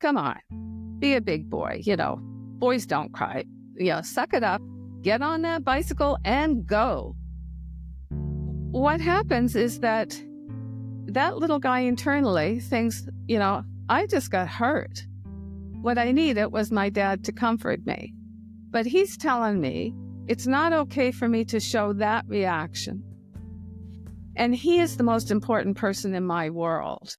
come on, be a big boy. Boys don't cry. Suck it up, get on that bicycle and go. What happens is that little guy internally thinks, I just got hurt. What I needed was my dad to comfort me. But he's telling me it's not okay for me to show that reaction. And he is the most important person in my world.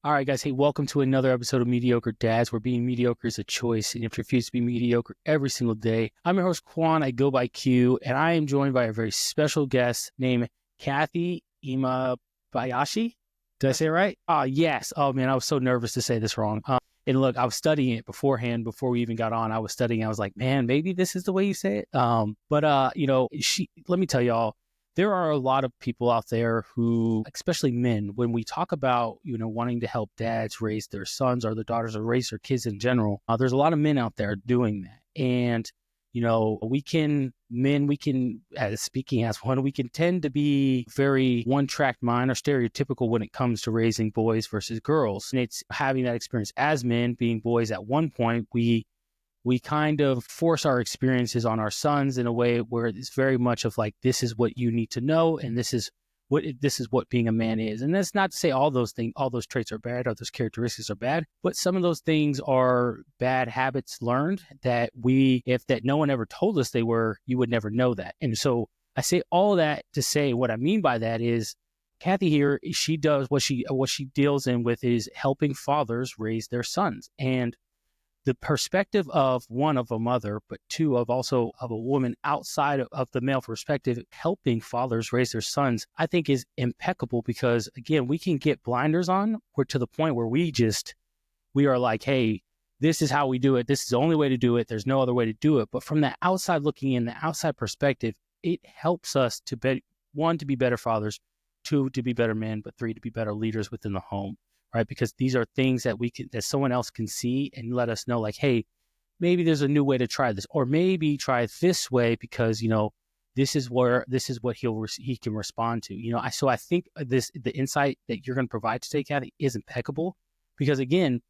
All right, guys. Hey, welcome to another episode of Mediocre Dads, where being mediocre is a choice, and you have to refuse to be mediocre every single day. I'm your host, Queon. I go by Q, and I am joined by a very special guest named Kathy Imabayashi. Did I say it right? Yes. Oh, man, I was so nervous to say this wrong. And look, I was studying it beforehand, before we even got on. I was studying. I was like, man, maybe this is the way you say it. Let me tell y'all, there are a lot of people out there who, especially men, when we talk about, wanting to help dads raise their sons or their daughters or raise their kids in general, there's a lot of men out there doing that. And, we can, as speaking as one, we can tend to be very one-track mind or stereotypical when it comes to raising boys versus girls. And it's having that experience as men, being boys at one point, we kind of force our experiences on our sons in a way where it's very much of like, this is what you need to know, and this is what being a man is. And that's not to say all those traits are bad, or those characteristics are bad, but some of those things are bad habits learned that if no one ever told us they were, you would never know that. And so I say all that to say what I mean by that is, Kathy here, she does what she deals in with is helping fathers raise their sons. And the perspective of one, of a mother, but two, of a woman outside of the male perspective, helping fathers raise their sons, I think is impeccable, because again, we can get blinders on. We're to the point where we are like, hey, this is how we do it. This is the only way to do it. There's no other way to do it. But from the outside looking in, the outside perspective, it helps us to be, one, to be better fathers, two, to be better men, but three, to be better leaders within the home. Right? Because these are things that that someone else can see and let us know, like, hey, maybe there's a new way to try this, or maybe try it this way, because, this is what he can respond to, So I think the insight that you're going to provide today, Kathy, is impeccable, because again,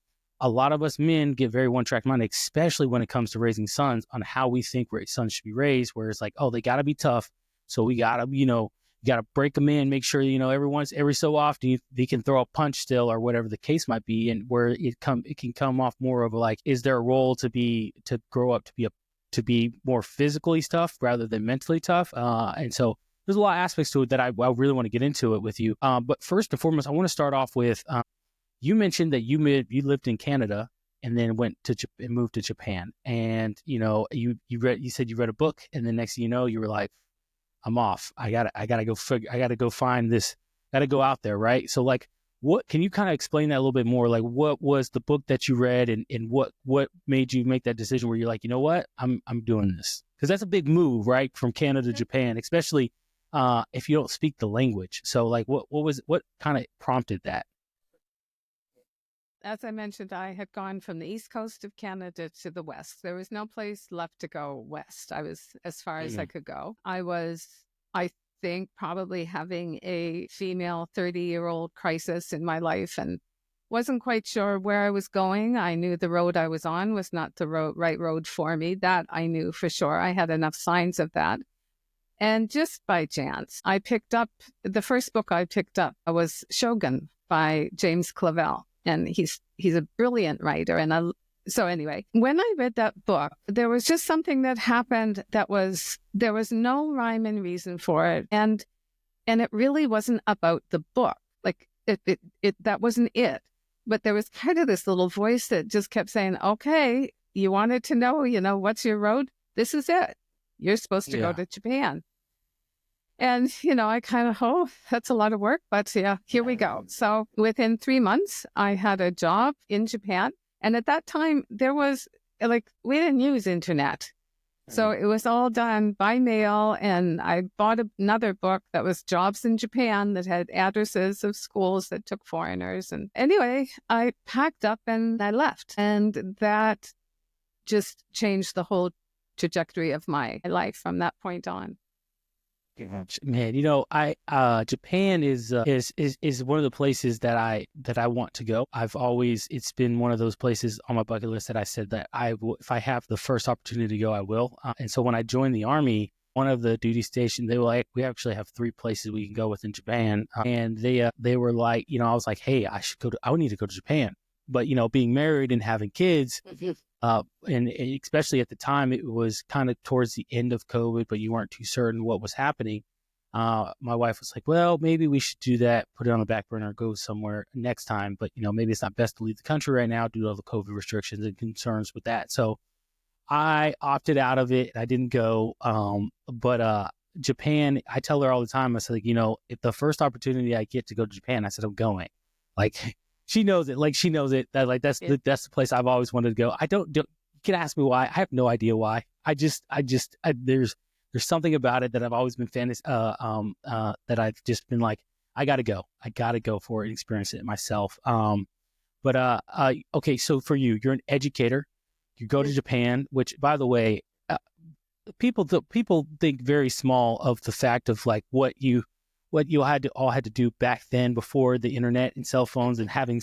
a lot of us men get very one-track minded, especially when it comes to raising sons, on how we think sons should be raised, where it's like, oh, they got to be tough. So we got to, you got to break them in, make sure, every so often they can throw a punch still, or whatever the case might be. And where it can come off more of a, like, is there a role to grow up to be more physically tough rather than mentally tough? And so there's a lot of aspects to it that I really want to get into it with you. But first and foremost, I want to start off with, you mentioned that you lived in Canada and then moved to Japan. And, you said you read a book, and the next thing you know, you were like, I'm off. I gotta go find this, gotta go out there. Right. So like, what, can you kind of explain that a little bit more? Like, what was the book that you read, and what made you make that decision where you're like, you know what, I'm doing this? Because that's a big move, right? From Canada to Japan, especially if you don't speak the language. So like, what kind of prompted that? As I mentioned, I had gone from the east coast of Canada to the west. There was no place left to go west. I was as far as I could go. I was, I think, probably having a female 30-year-old crisis in my life, and wasn't quite sure where I was going. I knew the road I was on was not the right road for me. That I knew for sure. I had enough signs of that. And just by chance, I picked up, the first book I picked up was Shogun by James Clavell. And he's a brilliant writer. And so anyway, when I read that book, there was just something that happened there was no rhyme and reason for it. And it really wasn't about the book. Like that wasn't it. But there was kind of this little voice that just kept saying, okay, you wanted to know, what's your road? This is it. You're supposed to go to Japan. And, I kind of, that's a lot of work, but yeah, here we go. So within 3 months, I had a job in Japan. And at that time, there was we didn't use internet. So it was all done by mail, and I bought another book that was Jobs in Japan that had addresses of schools that took foreigners. And anyway, I packed up and I left. And that just changed the whole trajectory of my life from that point on. Man, Japan is one of the places that I want to go. It's been one of those places on my bucket list that I said that I will, if I have the first opportunity to go, I will. And so when I joined the Army, one of the duty stations, they were like, we actually have 3 places we can go within Japan. And they were like, I was like, hey, I would need to go to Japan. But, being married and having kids, and especially at the time, it was kind of towards the end of COVID, but you weren't too certain what was happening. My wife was like, well, maybe we should do that, put it on the back burner, go somewhere next time. But, maybe it's not best to leave the country right now due to all the COVID restrictions and concerns with that. So I opted out of it. I didn't go. But Japan, I tell her all the time, I said, if the first opportunity I get to go to Japan, I said, I'm going. Like, she knows it. Like, she knows it. That, like, that's the place I've always wanted to go. You can ask me why. I have no idea why. There's something about it that I've always been that I've just been like, I got to go. I got to go for it and experience it myself. Okay. So for you're an educator. You go to Japan, which, by the way, people think very small of the fact of like what you had to do back then before the internet and cell phones and having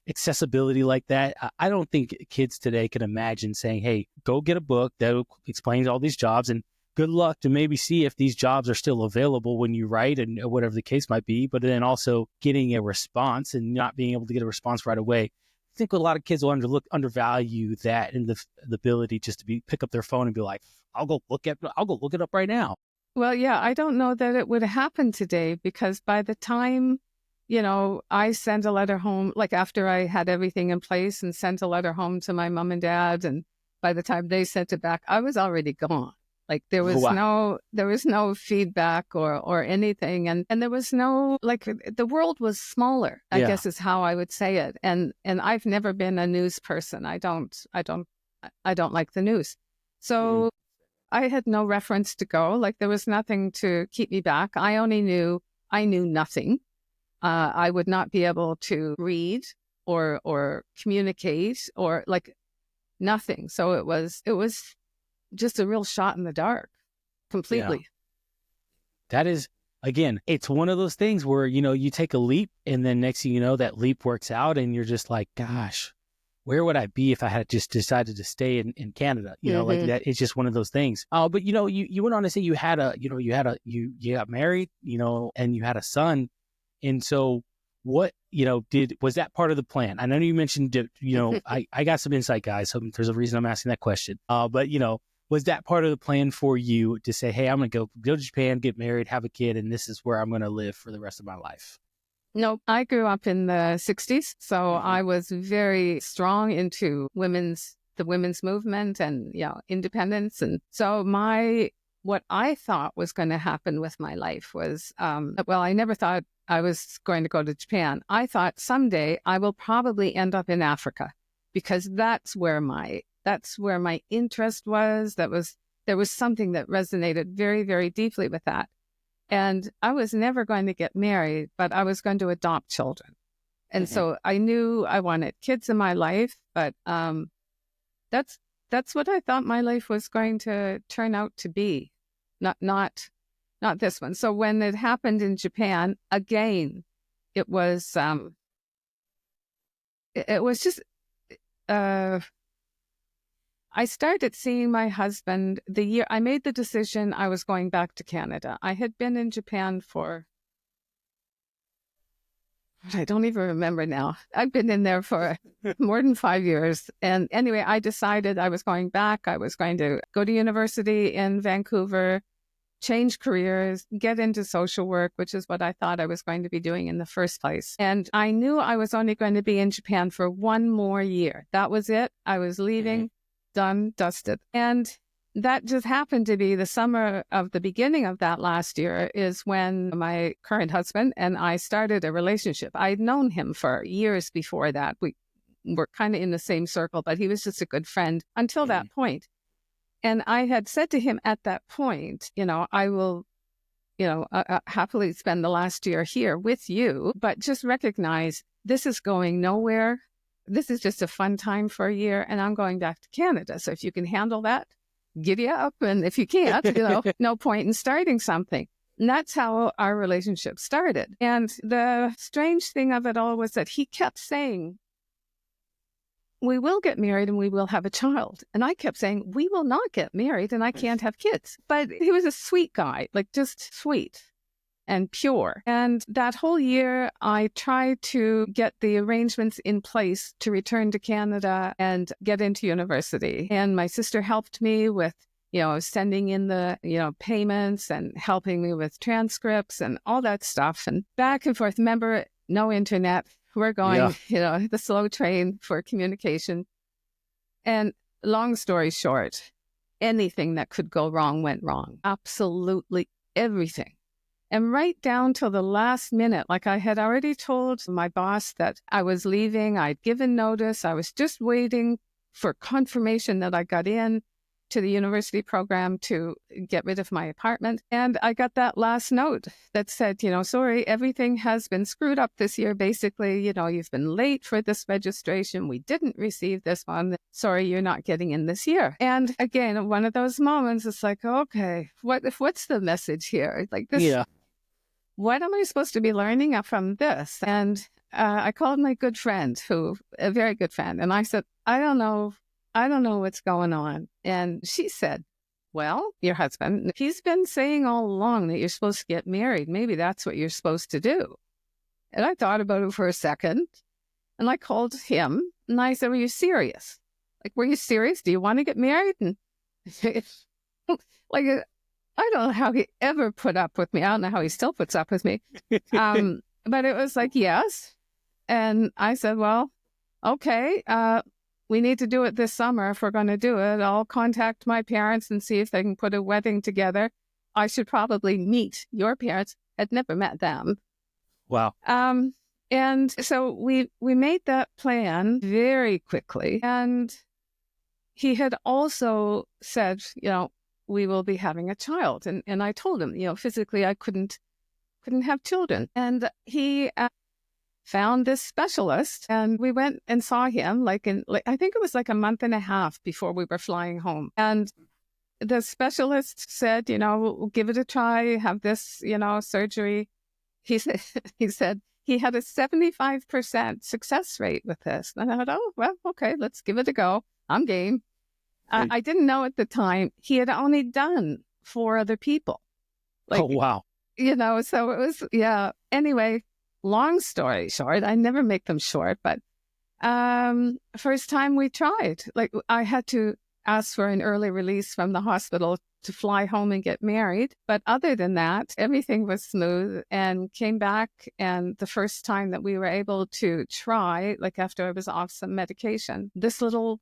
accessibility like that. I don't think kids today can imagine saying, hey, go get a book that explains all these jobs and good luck to maybe see if these jobs are still available when you write and whatever the case might be. But then also getting a response and not being able to get a response right away. I think a lot of kids will undervalue that and the ability just to pick up their phone and be like, I'll go look it up right now. Well, yeah, I don't know that it would happen today because by the time, I sent a letter home, like after I had everything in place and sent a letter home to my mom and dad, and by the time they sent it back, I was already gone. Like there was no feedback or anything. And there was no, like the world was smaller, I guess is how I would say it. And I've never been a news person. I don't like the news. So I had no reference to go. Like there was nothing to keep me back. I knew nothing. I would not be able to read or communicate or like nothing. So it was just a real shot in the dark completely. Yeah. That is, again, it's one of those things where, you take a leap and then next thing you know, that leap works out and you're just like, gosh, where would I be if I had just decided to stay in Canada? Like that, it's just one of those things. But you went on to say you got married, and you had a son. And so what, was that part of the plan? I know you mentioned, I got some insight, guys. So there's a reason I'm asking that question. But was that part of the plan for you to say, hey, I'm going to go to Japan, get married, have a kid, and this is where I'm going to live for the rest of my life? No, I grew up in the 60s. So I was very strong into the women's movement and, independence. And so what I thought was going to happen with my life was, I never thought I was going to go to Japan. I thought someday I will probably end up in Africa because that's where my interest was. There was something that resonated very, very deeply with that. And I was never going to get married, but I was going to adopt children. And so I knew I wanted kids in my life, but that's what I thought my life was going to turn out to be, not this one. So when it happened in Japan, again, it was just I started seeing my husband the year I made the decision I was going back to Canada. I had been in Japan for, I don't even remember now. I've been in there for more than 5 years. And anyway, I decided I was going back. I was going to go to university in Vancouver, change careers, get into social work, which is what I thought I was going to be doing in the first place. And I knew I was only going to be in Japan for 1 more year. That was it. I was leaving. Done, dusted. And that just happened to be the summer of the beginning of that last year is when my current husband and I started a relationship. I'd known him for years before that. We were kind of in the same circle, but he was just a good friend until that point. And I had said to him at that point, I will, happily spend the last year here with you, but just recognize this is going nowhere. This is just a fun time for a year, and I'm going back to Canada. So if you can handle that, giddy up. And if you can't, no point in starting something. And that's how our relationship started. And the strange thing of it all was that he kept saying, we will get married and we will have a child. And I kept saying, we will not get married and I can't have kids. But he was a sweet guy, like just sweet and pure. And that whole year, I tried to get the arrangements in place to return to Canada and get into university. And my sister helped me with, sending in the, payments and helping me with transcripts and all that stuff and back and forth. Remember, no internet. We're going, the slow train for communication. And long story short, anything that could go wrong went wrong. Absolutely everything. And right down till the last minute, like I had already told my boss that I was leaving. I'd given notice. I was just waiting for confirmation that I got in to the university program to get rid of my apartment. And I got that last note that said, sorry, everything has been screwed up this year. Basically, you've been late for this registration. We didn't receive this one. Sorry, you're not getting in this year. And again, one of those moments, it's like, okay, what's the message here? Like this, what am I supposed to be learning from this? And I called my good friend, a very good friend, and I said, I don't know what's going on. And she said, well, your husband, he's been saying all along that you're supposed to get married. Maybe that's what you're supposed to do. And I thought about it for a second, and I called him and I said, were you serious? Like, were you serious? Do you want to get married? And like, I don't know how he ever put up with me. I don't know how he still puts up with me. But it was like, yes. And I said, well, okay, we need to do it this summer. If we're going to do it, I'll contact my parents and see if they can put a wedding together. I should probably meet your parents. I'd never met them. Wow. And so we made that plan very quickly. And he had also said, we will be having a child. And I told him, physically I couldn't have children. And he found this specialist, and we went and saw him I think it was like a month and a half before we were flying home. And the specialist said, we'll give it a try, have this, surgery. He said he had a 75% success rate with this. And I thought, oh, well, okay, let's give it a go. I'm game. I didn't know at the time he had only done 4 other people. Oh, wow. So it was, Anyway, long story short, I never make them short, but first time we tried, I had to ask for an early release from the hospital to fly home and get married. But other than that, everything was smooth and came back. And the first time that we were able to try, after I was off some medication, this little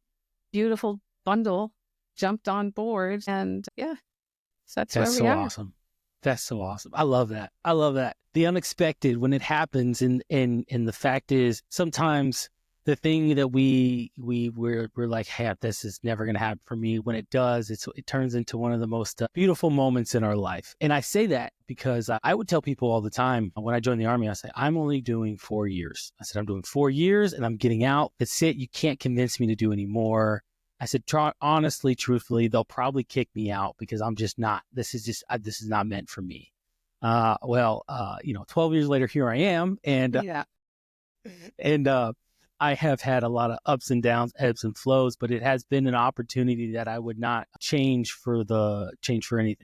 beautiful bundle jumped on board. And so that's where we are. Awesome. That's so awesome. I love that. The unexpected when it happens. And the fact is, sometimes the thing that we're like, hey, this is never going to happen for me. When it does, it turns into one of the most beautiful moments in our life. And I say that because I would tell people all the time when I joined the Army, I say, I'm only doing 4 years. I said, I'm doing 4 years and I'm getting out. That's it. You can't convince me to do any more. I said, honestly, truthfully, they'll probably kick me out because I'm just not, this is not meant for me. 12 years later, here I am. And, I have had a lot of ups and downs, ebbs and flows, but it has been an opportunity that I would not change for anything.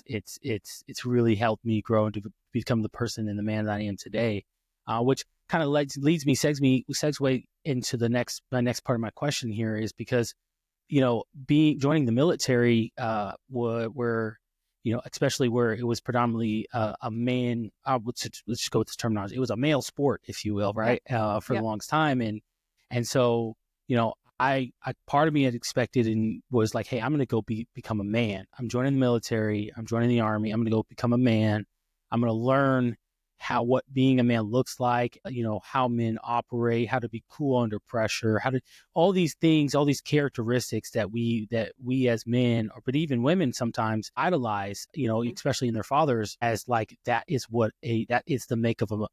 It's really helped me grow and to become the person and the man that I am today, which kind of segue into my next part of my question here is because, joining the military, especially where it was predominantly a man, let's just go with this terminology. It was a male sport, if you will, right? For the longest time. And so, I part of me had expected and was like, hey, I'm going to go become a man. I'm joining the military. I'm joining the Army. I'm going to go become a man. I'm going to learn what being a man looks like, how men operate, how to be cool under pressure, all these things, all these characteristics that we as men, but even women sometimes idolize, especially in their fathers, as like that is the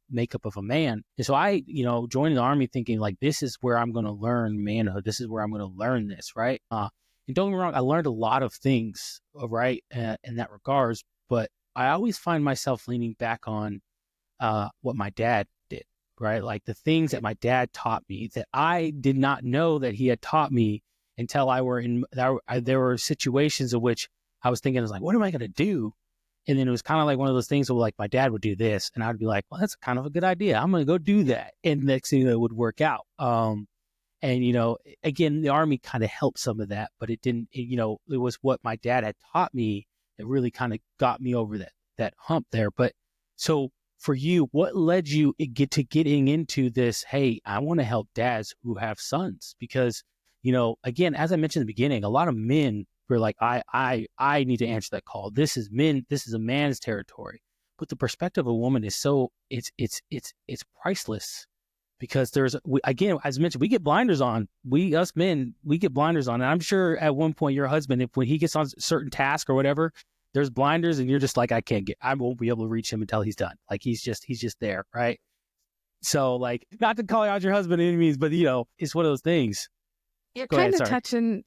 makeup of a man. And so I, joined the Army thinking like, this is where I'm going to learn manhood. This is where I'm going to learn this, right? And don't get me wrong, I learned a lot of things, right, in that regards, but I always find myself leaning back on what my dad did, right? Like the things that my dad taught me that I did not know that he had taught me until there were situations in which I was thinking, I was like, what am I going to do? And then it was kind of like one of those things where like my dad would do this and I'd be like, well, that's kind of a good idea. I'm going to go do that. And next thing it would work out. And, again, the Army kind of helped some of that, but it didn't, it was what my dad had taught me that really kind of got me over that hump there. But so for you, what led you to getting into this? Hey, I want to help dads who have sons because, again, as I mentioned in the beginning, a lot of men were like, I need to answer that call. This is a man's territory. But the perspective of a woman is it's priceless because again, as I mentioned, we get blinders on. Us men, we get blinders on. And I'm sure at one point your husband, when he gets on a certain task or whatever, there's blinders and you're just like, I won't be able to reach him until he's done. Like he's just there. Right. So like, not to call out your husband any means, but it's one of those things. You're kind of touching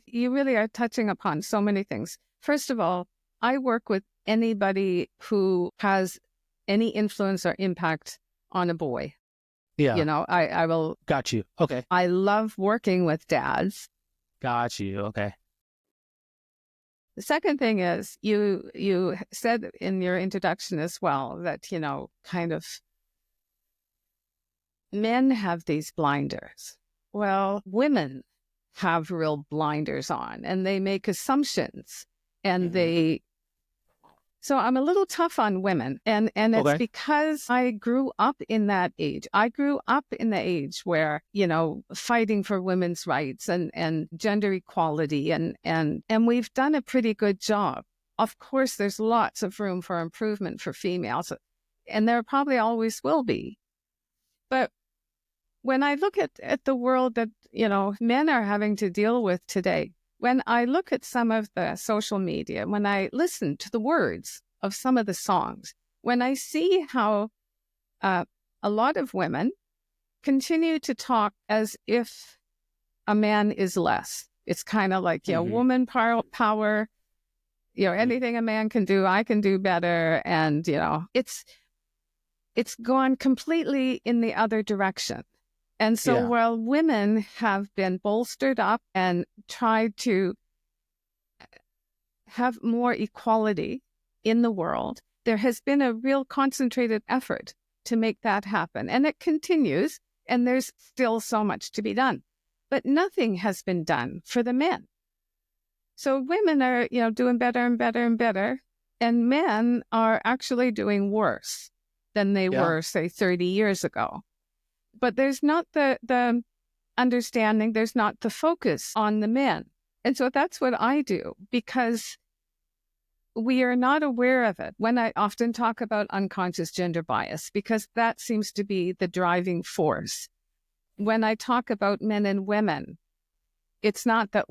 you really are touching upon so many things. First of all, I work with anybody who has any influence or impact on a boy. Yeah. I will. Got you. Okay. I love working with dads. Got you. Okay. The second thing is you said in your introduction as well that, kind of men have these blinders. Well, women have real blinders on and they make assumptions and so I'm a little tough on women and it's okay. because I grew up in that age. I grew up in the age where, fighting for women's rights and gender equality and we've done a pretty good job. Of course, there's lots of room for improvement for females and there probably always will be. But when I look at the world that, men are having to deal with today, when I look at some of the social media, when I listen to the words of some of the songs, when I see how a lot of women continue to talk as if a man is less. It's kind of like, woman power, anything a man can do, I can do better. And, it's gone completely in the other direction. And so while women have been bolstered up and tried to have more equality in the world, there has been a real concentrated effort to make that happen. And it continues, and there's still so much to be done. But nothing has been done for the men. So women are, doing better and better and better, and men are actually doing worse than they were, say, 30 years ago. But there's not the understanding, there's not the focus on the men. And so that's what I do, because we are not aware of it. When I often talk about unconscious gender bias, because that seems to be the driving force. When I talk about men and women, it's not that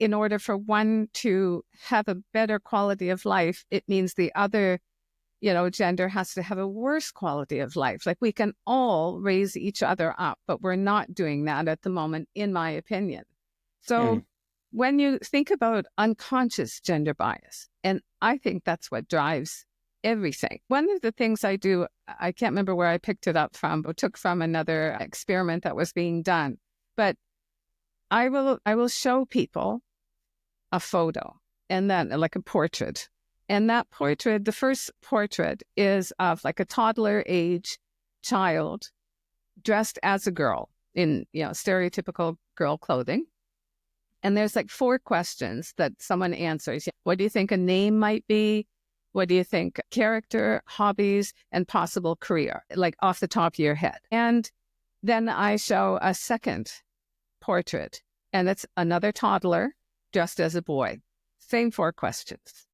in order for one to have a better quality of life, it means the other gender has to have a worse quality of life. Like we can all raise each other up, but we're not doing that at the moment, in my opinion. So when you think about unconscious gender bias, and I think that's what drives everything. One of the things I do, I can't remember where I picked it up from, but took from another experiment that was being done. But I will show people a photo and then like a portrait. And that portrait, the first portrait is of like a toddler age child dressed as a girl in, stereotypical girl clothing. And there's like 4 questions that someone answers. What do you think a name might be? What do you think character, hobbies, and possible career, like off the top of your head? And then I show a second portrait, and it's another toddler dressed as a boy. Same 4 questions.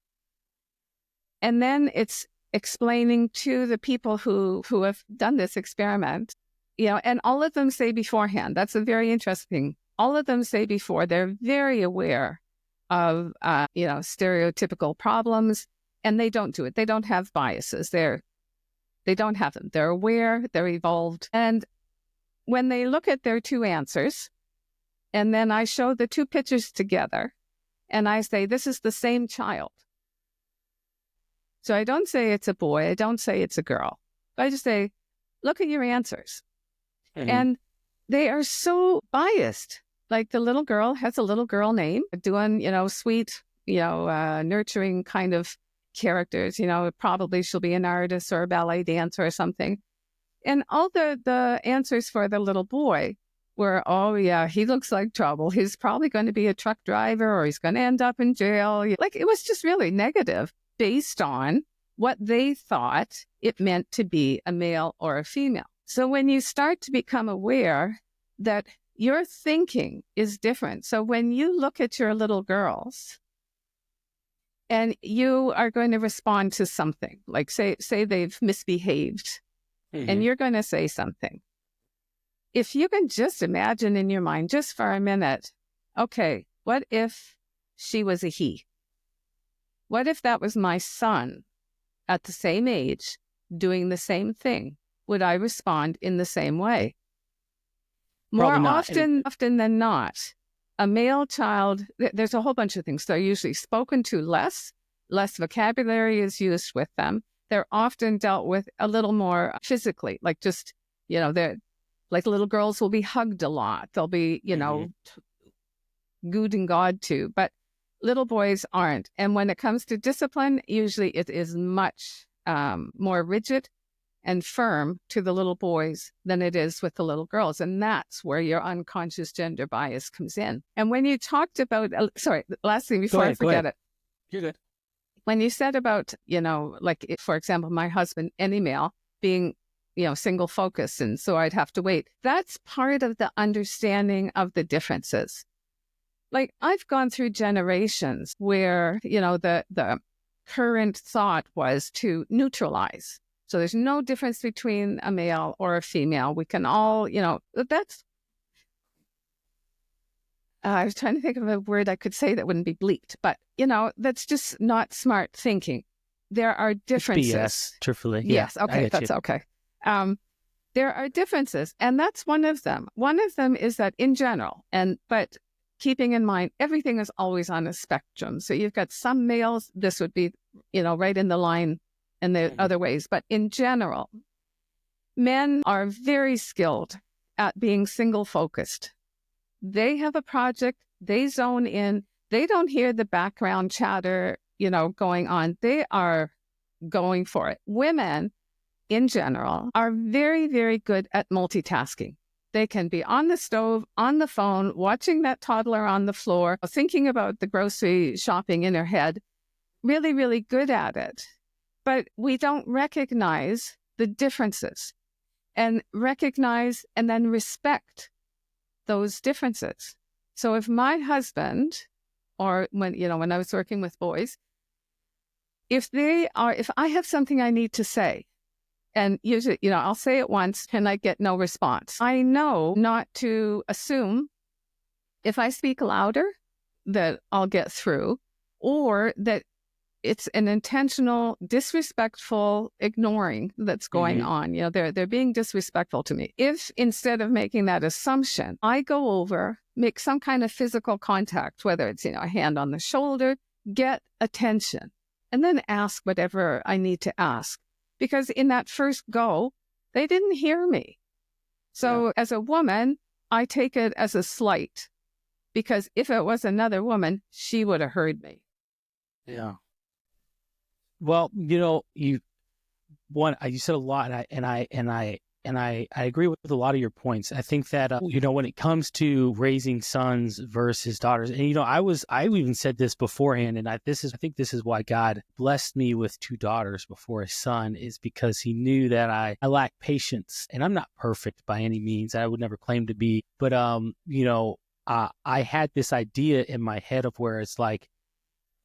And then it's explaining to the people who have done this experiment, and all of them say beforehand, that's a very interesting, all of them say before, they're very aware of, stereotypical problems, and they don't do it. They don't have biases. They don't have them. They're aware, they're evolved. And when they look at their two answers, and then I show the two pictures together, and I say, this is the same child. So I don't say it's a boy. I don't say it's a girl. I just say, look at your answers. Mm-hmm. And they are so biased. Like the little girl has a little girl name, doing, sweet, nurturing kind of characters. Probably she'll be an artist or a ballet dancer or something. And all the answers for the little boy were, oh, yeah, he looks like trouble. He's probably going to be a truck driver, or he's going to end up in jail. Like, it was just really negative based on what they thought it meant to be a male or a female. So when you start to become aware that your thinking is different. So when you look at your little girls and you are going to respond to something, like say they've misbehaved, mm-hmm. and you're going to say something. If you can just imagine in your mind, just for a minute, okay, what if she was a he? What if that was my son at the same age doing the same thing? Would I respond in the same way? More often than not, a male child, there's a whole bunch of things. They're usually spoken to less vocabulary is used with them. They're often dealt with a little more physically, like just, they're like little girls will be hugged a lot. They'll be, mm-hmm. good and God to, but little boys aren't. And when it comes to discipline, usually it is much more rigid and firm to the little boys than it is with the little girls. And that's where your unconscious gender bias comes in. And when you talked about, last thing before I forget it. You're good. When you said about, like, for example, my husband, any male, being, single focus, and so I'd have to wait. That's part of the understanding of the differences. Like, I've gone through generations where, the current thought was to neutralize. So there's no difference between a male or a female. We can all, that's, I was trying to think of a word I could say that wouldn't be bleeped, but, that's just not smart thinking. There are differences. It's BS, truthfully. Yes, yeah, okay, that's okay. There are differences, and that's one of them. One of them is that in general, but keeping in mind, everything is always on a spectrum. So you've got some males, this would be, right in the line and the mm-hmm. other ways. But in general, men are very skilled at being single-focused. They have a project, they zone in, they don't hear the background chatter, going on. They are going for it. Women, in general, are very, very good at multitasking. They can be on the stove, on the phone, watching that toddler on the floor, thinking about the grocery shopping in her head, really, really good at it. But we don't recognize the differences and recognize and then respect those differences. So if my husband, or when I was working with boys, if I have something I need to say, and usually, I'll say it once and I get no response. I know not to assume if I speak louder that I'll get through, or that it's an intentional, disrespectful ignoring that's going mm-hmm. on. They're being disrespectful to me. If instead of making that assumption, I go over, make some kind of physical contact, whether it's, a hand on the shoulder, get attention, and then ask whatever I need to ask. Because in that first go, they didn't hear me. So as a woman, I take it as a slight, because if it was another woman, she would have heard me. Yeah. Well, you said a lot, and I agree with a lot of your points. I think that when it comes to raising sons versus daughters, and I even said this beforehand, and I think this is why God blessed me with 2 daughters before a son, is because He knew that I lack patience, and I'm not perfect by any means. I would never claim to be, but I had this idea in my head of where it's like,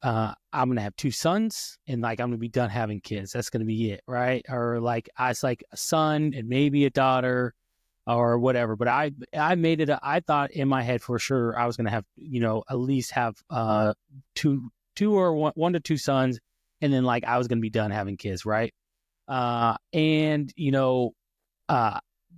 I'm going to have 2 sons and like, I'm going to be done having kids. That's going to be it. Right. Or like, it's like a son and maybe a daughter or whatever. But I made it, I thought in my head for sure, I was going to have, at least have, two or one to 2 sons. And then like, I was going to be done having kids. Right. And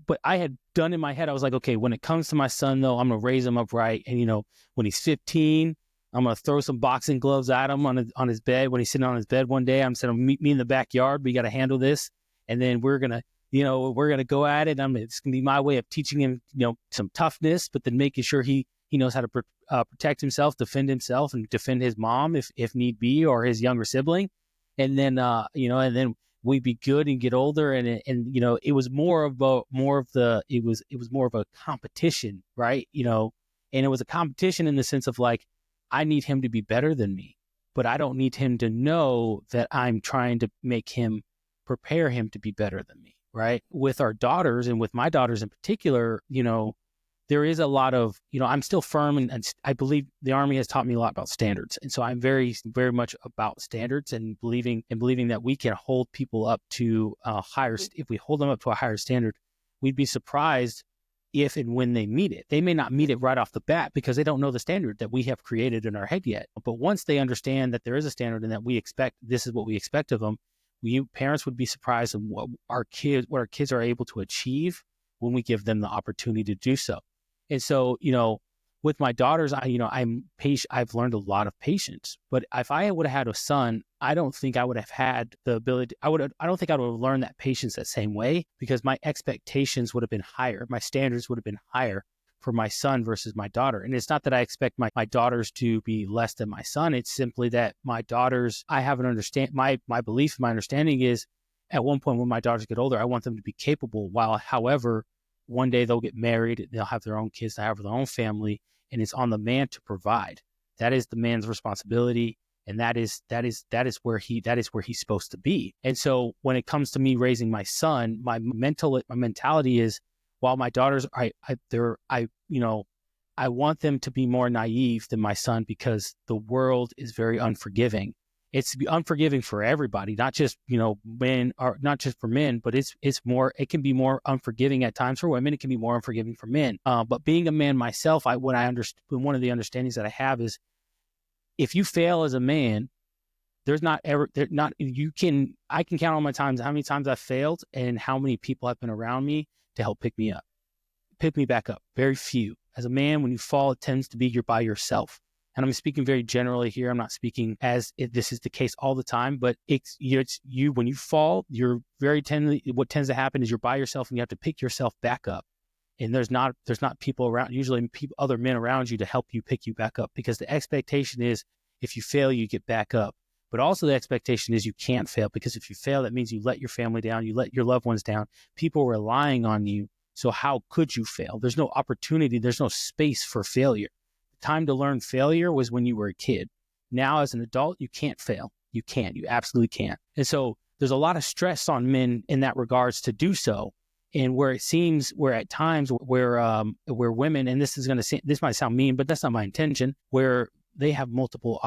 but I had done in my head, I was like, okay, when it comes to my son though, I'm going to raise him up right. And when he's 15, I'm going to throw some boxing gloves at him on his bed. When he's sitting on his bed one day, I'm saying, meet me in the backyard. We got to handle this. And then we're going to go at it. It's going to be my way of teaching him, some toughness, but then making sure he knows how to protect himself, defend himself, and defend his mom if need be, or his younger sibling. And then, and then we'd be good and get older. And it was more of a competition, right? And it was a competition in the sense of like, I need him to be better than me, but I don't need him to know that I'm trying to prepare him to be better than me, right? With our daughters, and with my daughters in particular, there is a lot of, I'm still firm, and I believe the Army has taught me a lot about standards. And so I'm very, very much about standards and believing that we can hold people up to if we hold them up to a higher standard, we'd be surprised if and when they meet it. They may not meet it right off the bat because they don't know the standard that we have created in our head yet. But once they understand that there is a standard and that this is what we expect of them, parents would be surprised at what our kids are able to achieve when we give them the opportunity to do so. And so, with my daughters, I'm patient. I've learned a lot of patience. But if I would have had a son, I don't think I would have had the ability. I don't think I would have learned that patience that same way, because my expectations would have been higher. My standards would have been higher for my son versus my daughter. And it's not that I expect my daughters to be less than my son. It's simply that my daughters, I have my belief, my understanding is, at one point when my daughters get older, I want them to be capable. However, one day they'll get married, they'll have their own kids, they'll have their own family, and it's on the man to provide. That is the man's responsibility, and that is where he's supposed to be. And so when it comes to me raising my son, my mentality is, while my daughters, I want them to be more naive than my son, because the world is very unforgiving. It's unforgiving for everybody, not just, men, or not just for men, but it can be more unforgiving at times for women. It can be more unforgiving for men. But being a man myself, one of the understandings that I have is, if you fail as a man, I can count on my times, how many times I've failed and how many people have been around me to help pick me back up. Very few. As a man, when you fall, it tends to be you're by yourself. And I'm speaking very generally here. I'm not speaking as if this is the case all the time, but it's you, when you fall, what tends to happen is you're by yourself and you have to pick yourself back up. And there's not people around, usually other men around you to help you pick you back up, because the expectation is, if you fail, you get back up. But also the expectation is you can't fail, because if you fail, that means you let your family down, you let your loved ones down, people are relying on you. So how could you fail? There's no opportunity. There's no space for failure. Time to learn failure was when you were a kid. Now, as an adult, you can't fail. You can't. You absolutely can't. And so there's a lot of stress on men in that regards to do so. And where at times where women, and this might sound mean, but that's not my intention, where they have multiple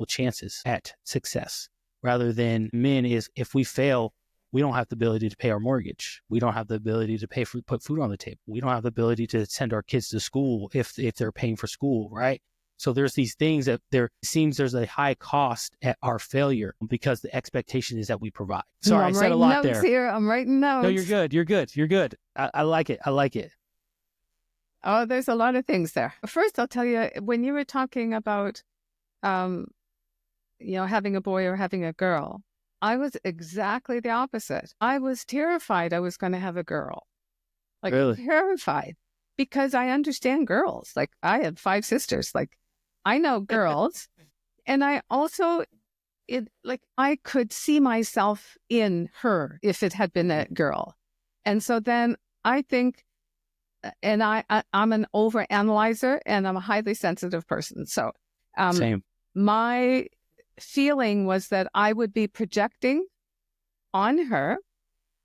chances at success, rather than men is, if we fail, we don't have the ability to pay our mortgage. We don't have the ability to put food on the table. We don't have the ability to send our kids to school if they're paying for school, right? So there's these things that there's a high cost at our failure, because the expectation is that we provide. Sorry, I said a lot there. Here. I'm writing notes. No, you're good. I like it. Oh, there's a lot of things there. First, I'll tell you, when you were talking about, having a boy or having a girl, I was exactly the opposite. I was terrified I was going to have a girl. Like, really? Terrified. Because I understand girls. Like, I have 5 sisters. Like, I know girls. And I also, I could see myself in her if it had been a girl. And so then I think, and I'm an overanalyzer, and I'm a highly sensitive person. So Same. My feeling was that I would be projecting on her.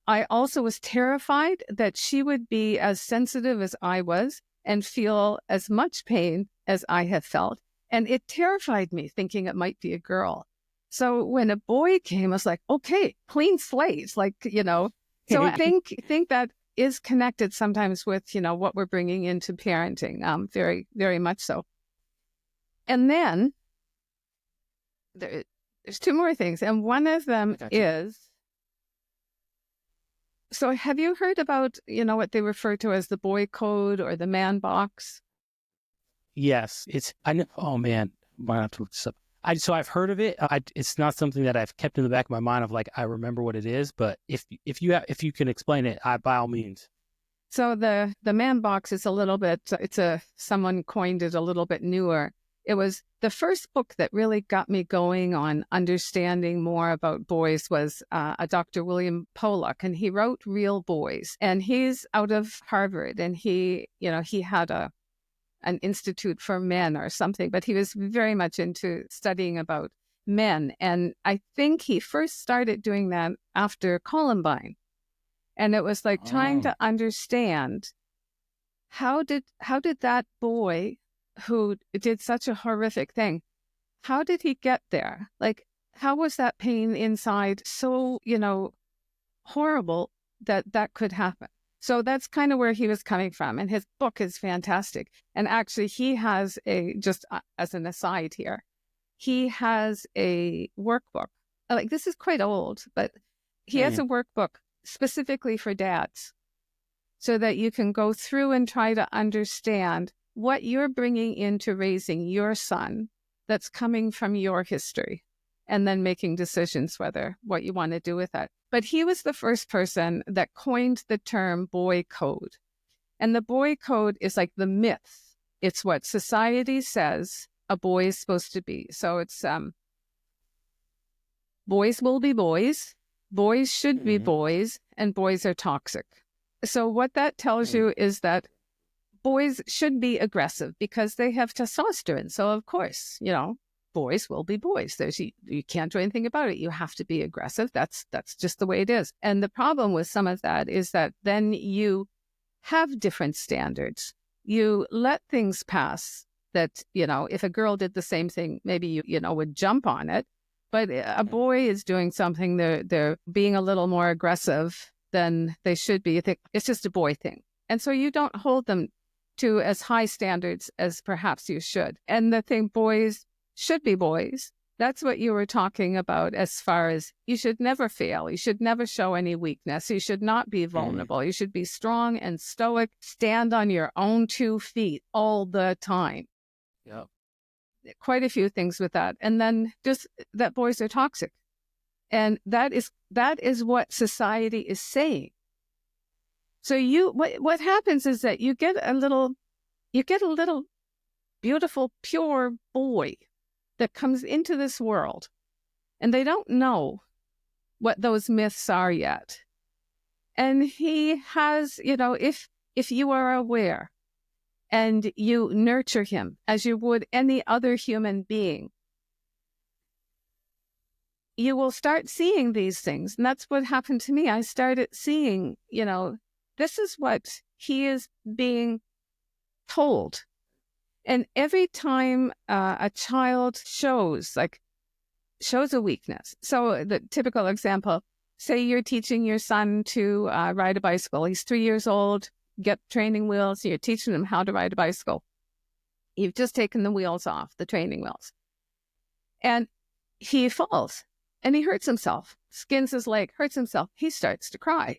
I also was terrified that she would be as sensitive as I was and feel as much pain as I have felt. And it terrified me thinking it might be a girl. So when a boy came, I was like, okay, clean slate, like, So I think that is connected sometimes with, what we're bringing into parenting, very, very much so. And then there's two more things. And one of them is, so have you heard about, what they refer to as the boy code or the man box? Yes, I know. Oh man, might have to look this up. So I've heard of it. It's not something that I've kept in the back of my mind of like I remember what it is. But if you can explain it, by all means. So the man box is a little bit. Someone coined it a little bit newer. It was the first book that really got me going on understanding more about boys was a Dr. William Pollack, and he wrote Real Boys, and he's out of Harvard, and he had an institute for men or something, but he was very much into studying about men. And I think he first started doing that after Columbine. And it was like trying to understand how did that boy who did such a horrific thing, how did he get there? Like, how was that pain inside so, horrible that could happen? So that's kind of where he was coming from. And his book is fantastic. And actually, he has just as an aside here, he has a workbook. Like, this is quite old, but he has a workbook specifically for dads so that you can go through and try to understand what you're bringing into raising your son that's coming from your history, and then making decisions what you want to do with it. But he was the first person that coined the term boy code. And the boy code is like the myth. It's what society says a boy is supposed to be. So it's boys will be boys, boys should be boys, and boys are toxic. So what that tells you is that boys should be aggressive because they have testosterone. So of course, boys will be boys. You can't do anything about it. You have to be aggressive. That's just the way it is. And the problem with some of that is that then you have different standards. You let things pass that, if a girl did the same thing, maybe you would jump on it. But a boy is doing something, they're being a little more aggressive than they should be. You think it's just a boy thing. And so you don't hold them to as high standards as perhaps you should. And the thing, boys should be boys. That's what you were talking about as far as you should never fail. You should never show any weakness. You should not be vulnerable. You should be strong and stoic, stand on your own 2 feet all the time. Yeah. Quite a few things with that. And then just that boys are toxic. And that is what society is saying. So what happens is that you get a little beautiful, pure boy that comes into this world, and they don't know what those myths are yet. And he has, if you are aware and you nurture him as you would any other human being, you will start seeing these things. And that's what happened to me. I started seeing, this is what he is being told. And every time a child shows a weakness. So the typical example, say you're teaching your son to ride a bicycle. He's 3 years old, get training wheels. You're teaching him how to ride a bicycle. You've just taken the wheels off, the training wheels. And he falls and he hurts himself, skins his leg, hurts himself. He starts to cry.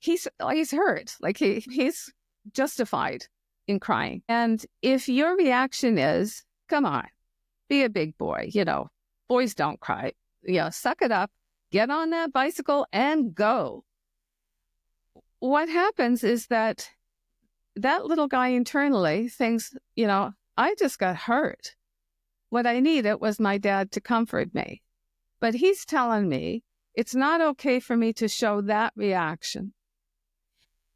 He's hurt, like he's justified in crying. And if your reaction is, come on, be a big boy, boys don't cry, suck it up, get on that bicycle and go. What happens is that little guy internally thinks, I just got hurt. What I needed was my dad to comfort me. But he's telling me it's not okay for me to show that reaction.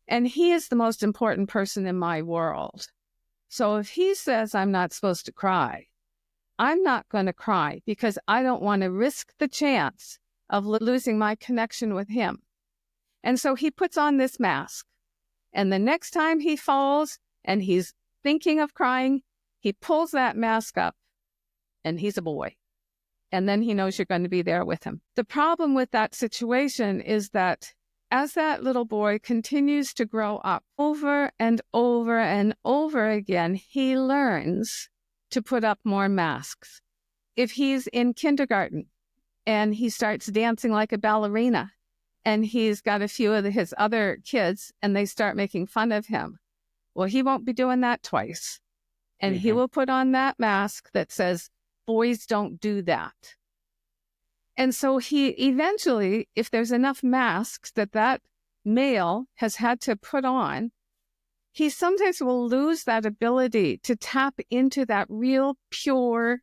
And he is the most important person in my world. So if he says I'm not supposed to cry, I'm not going to cry because I don't want to risk the chance of losing my connection with him. And so he puts on this mask. And the next time he falls and he's thinking of crying, He pulls that mask up and he's a boy. And then he knows you're going to be there with him. The problem with that situation is that as that little boy continues to grow up over and over and over again, he learns to put up more masks. If he's in kindergarten and he starts dancing like a ballerina and he's got a few of his other kids and they start making fun of him, well, he won't be doing that twice. And he will put on that mask that says, boys don't do that. And so he eventually, if there's enough masks that male has had to put on, he sometimes will lose that ability to tap into that real, pure,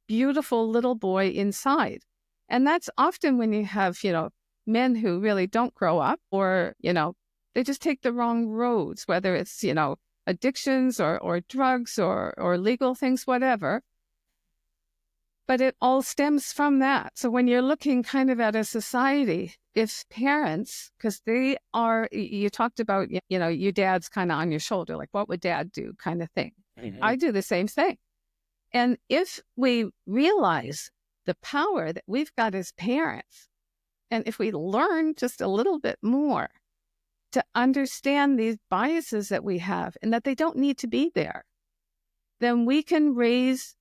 beautiful little boy inside. And that's often when you have, men who really don't grow up or, they just take the wrong roads, whether it's, addictions or drugs or legal things, whatever. But it all stems from that. So when you're looking kind of at a society, if parents, because they are, you talked about, your dad's kind of on your shoulder, like what would dad do kind of thing. I do the same thing. And if we realize the power that we've got as parents, and if we learn just a little bit more to understand these biases that we have and that they don't need to be there, then we can raise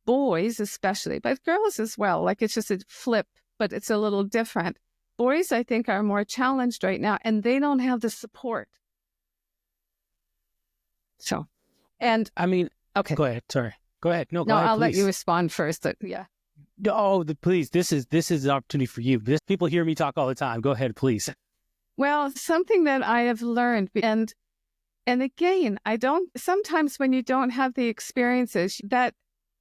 boys especially, but girls as well. Like it's just a flip, but it's a little different. Boys, I think, are more challenged right now, and they don't have the support. So, and I mean, okay. Go ahead. Sorry. Go ahead. No, go ahead, I'll let please. you respond first. Yeah. Oh, please. This is an opportunity for you. People hear me talk all the time. Go ahead, please. Well, something that I have learned, and again, sometimes when you don't have the experiences, that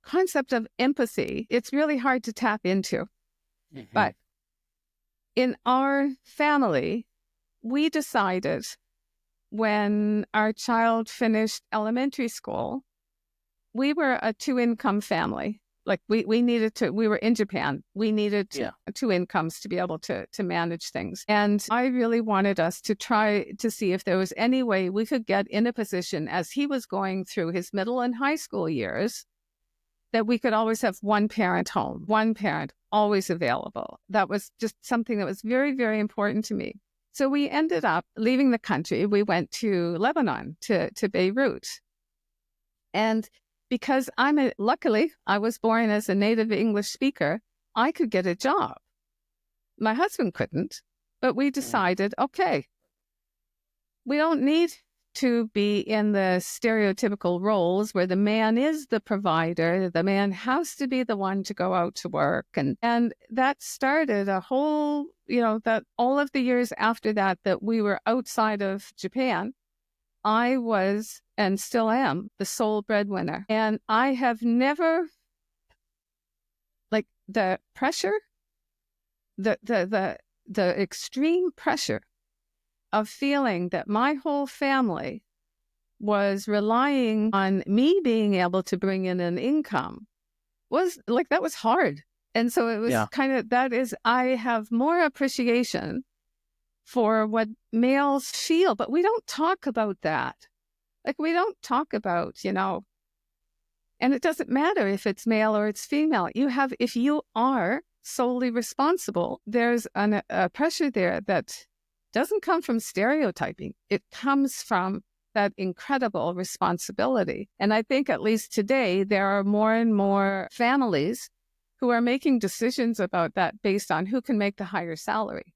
concept of empathy, it's really hard to tap into. But in our family, we decided when our child finished elementary school, we were a 2-income family. Like we were in Japan. We needed 2 incomes to be able to manage things. And I really wanted us to try to see if there was any way we could get in a position as he was going through his middle and high school years that we could always have one parent home, one parent always available. That was just something that was very, very important to me. So we ended up leaving the country. We went to Lebanon, to Beirut. And because luckily, I was born as a native English speaker, I could get a job. My husband couldn't, but we decided, okay, we don't need to be in the stereotypical roles where the man is the provider, the man has to be the one to go out to work. And that started a whole, that all of the years after that we were outside of Japan, I was and still am the sole breadwinner. And I have never, like the pressure, the extreme pressure of feeling that my whole family was relying on me being able to bring in an income was like, that was hard. And so it was I have more appreciation for what males feel, but we don't talk about that. Like we don't talk about, and it doesn't matter if it's male or it's female. If you are solely responsible, there's a pressure there that doesn't come from stereotyping. It comes from that incredible responsibility. And I think at least today, there are more and more families who are making decisions about that based on who can make the higher salary.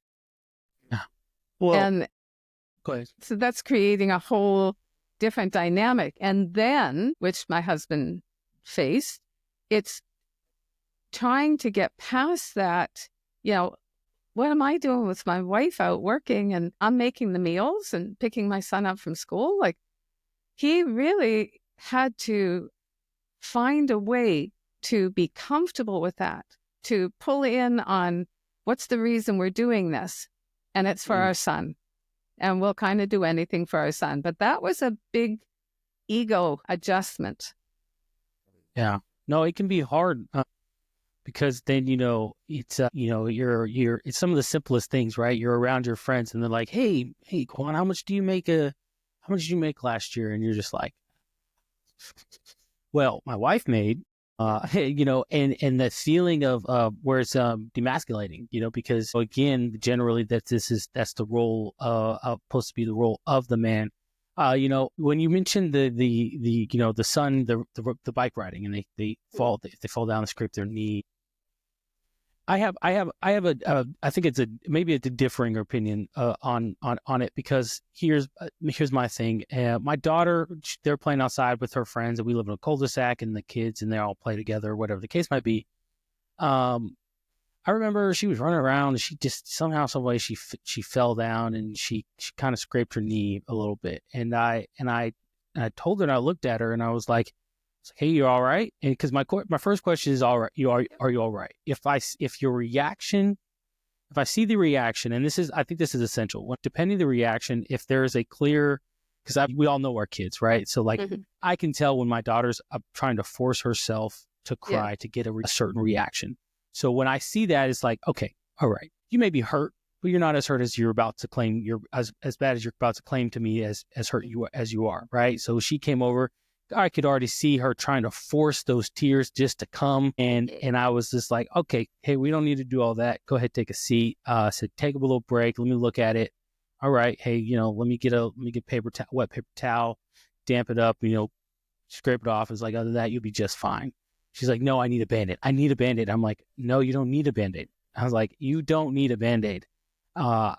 Yeah. Well, and go ahead. So that's creating a whole different dynamic. And then, which my husband faced, it's trying to get past that, what am I doing with my wife out working and I'm making the meals and picking my son up from school? Like he really had to find a way to be comfortable with that, to pull in on what's the reason we're doing this. And it's for our son. And we'll kind of do anything for our son. But that was a big ego adjustment. Yeah. No, it can be hard. Because then, it's, it's some of the simplest things, right? You're around your friends and they're like, hey, Queon, how much did you make last year? And you're just like, well, my wife made, and the feeling of where it's demasculating, because again, generally that's the role supposed to be the role of the man. When you mentioned the son, the bike riding, and they fall down and scrape their knee. I have I think it's maybe a differing opinion on it, because here's my thing. My daughter, they're playing outside with her friends, and we live in a cul-de-sac, and the kids, and they all play together, whatever the case might be. I remember she was running around, and she just somehow, some way, she fell down, and she kind of scraped her knee a little bit, and I told her, and I looked at her, and I was like, hey, you all right? And because my first question is, all right, are you all right? If I see the reaction, and I think this is essential. Depending on the reaction, if there is a clear, because we all know our kids, right? So like, I can tell when my daughter's trying to force herself to cry to get a certain reaction. So when I see that, it's like, okay, all right, you may be hurt, but you're not as hurt as you're about to claim. You're as bad as you're about to claim to me as hurt you as you are, right? So she came over. I could already see her trying to force those tears just to come. And I was just like, okay, hey, we don't need to do all that. Go ahead, take a seat. Said, take a little break. Let me look at it. All right. Hey, let me get wet paper towel, damp it up, scrape it off. It's like, other than that, you'll be just fine. She's like, no, I need a Band-Aid. I need a Band-Aid. I'm like, no, you don't need a Band-Aid. I was like, you don't need a Band-Aid. I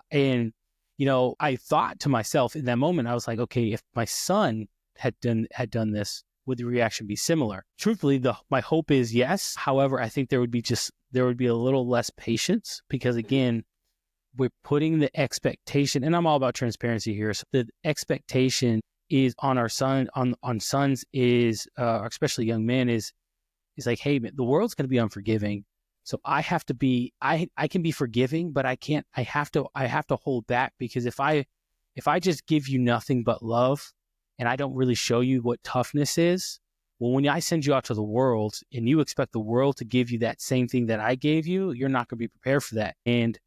thought to myself in that moment, I was like, okay, if my son had done this, would the reaction be similar? Truthfully, my hope is yes. However, I think there would be a little less patience, because again, we're putting the expectation, and I'm all about transparency here. So the expectation is on our son, on sons is, especially young men, is like, hey, the world's going to be unforgiving. So I have to be, I can be forgiving, but I have to hold back, because if I just give you nothing but love, and I don't really show you what toughness is, well, when I send you out to the world and you expect the world to give you that same thing that I gave you, you're not going to be prepared for that. And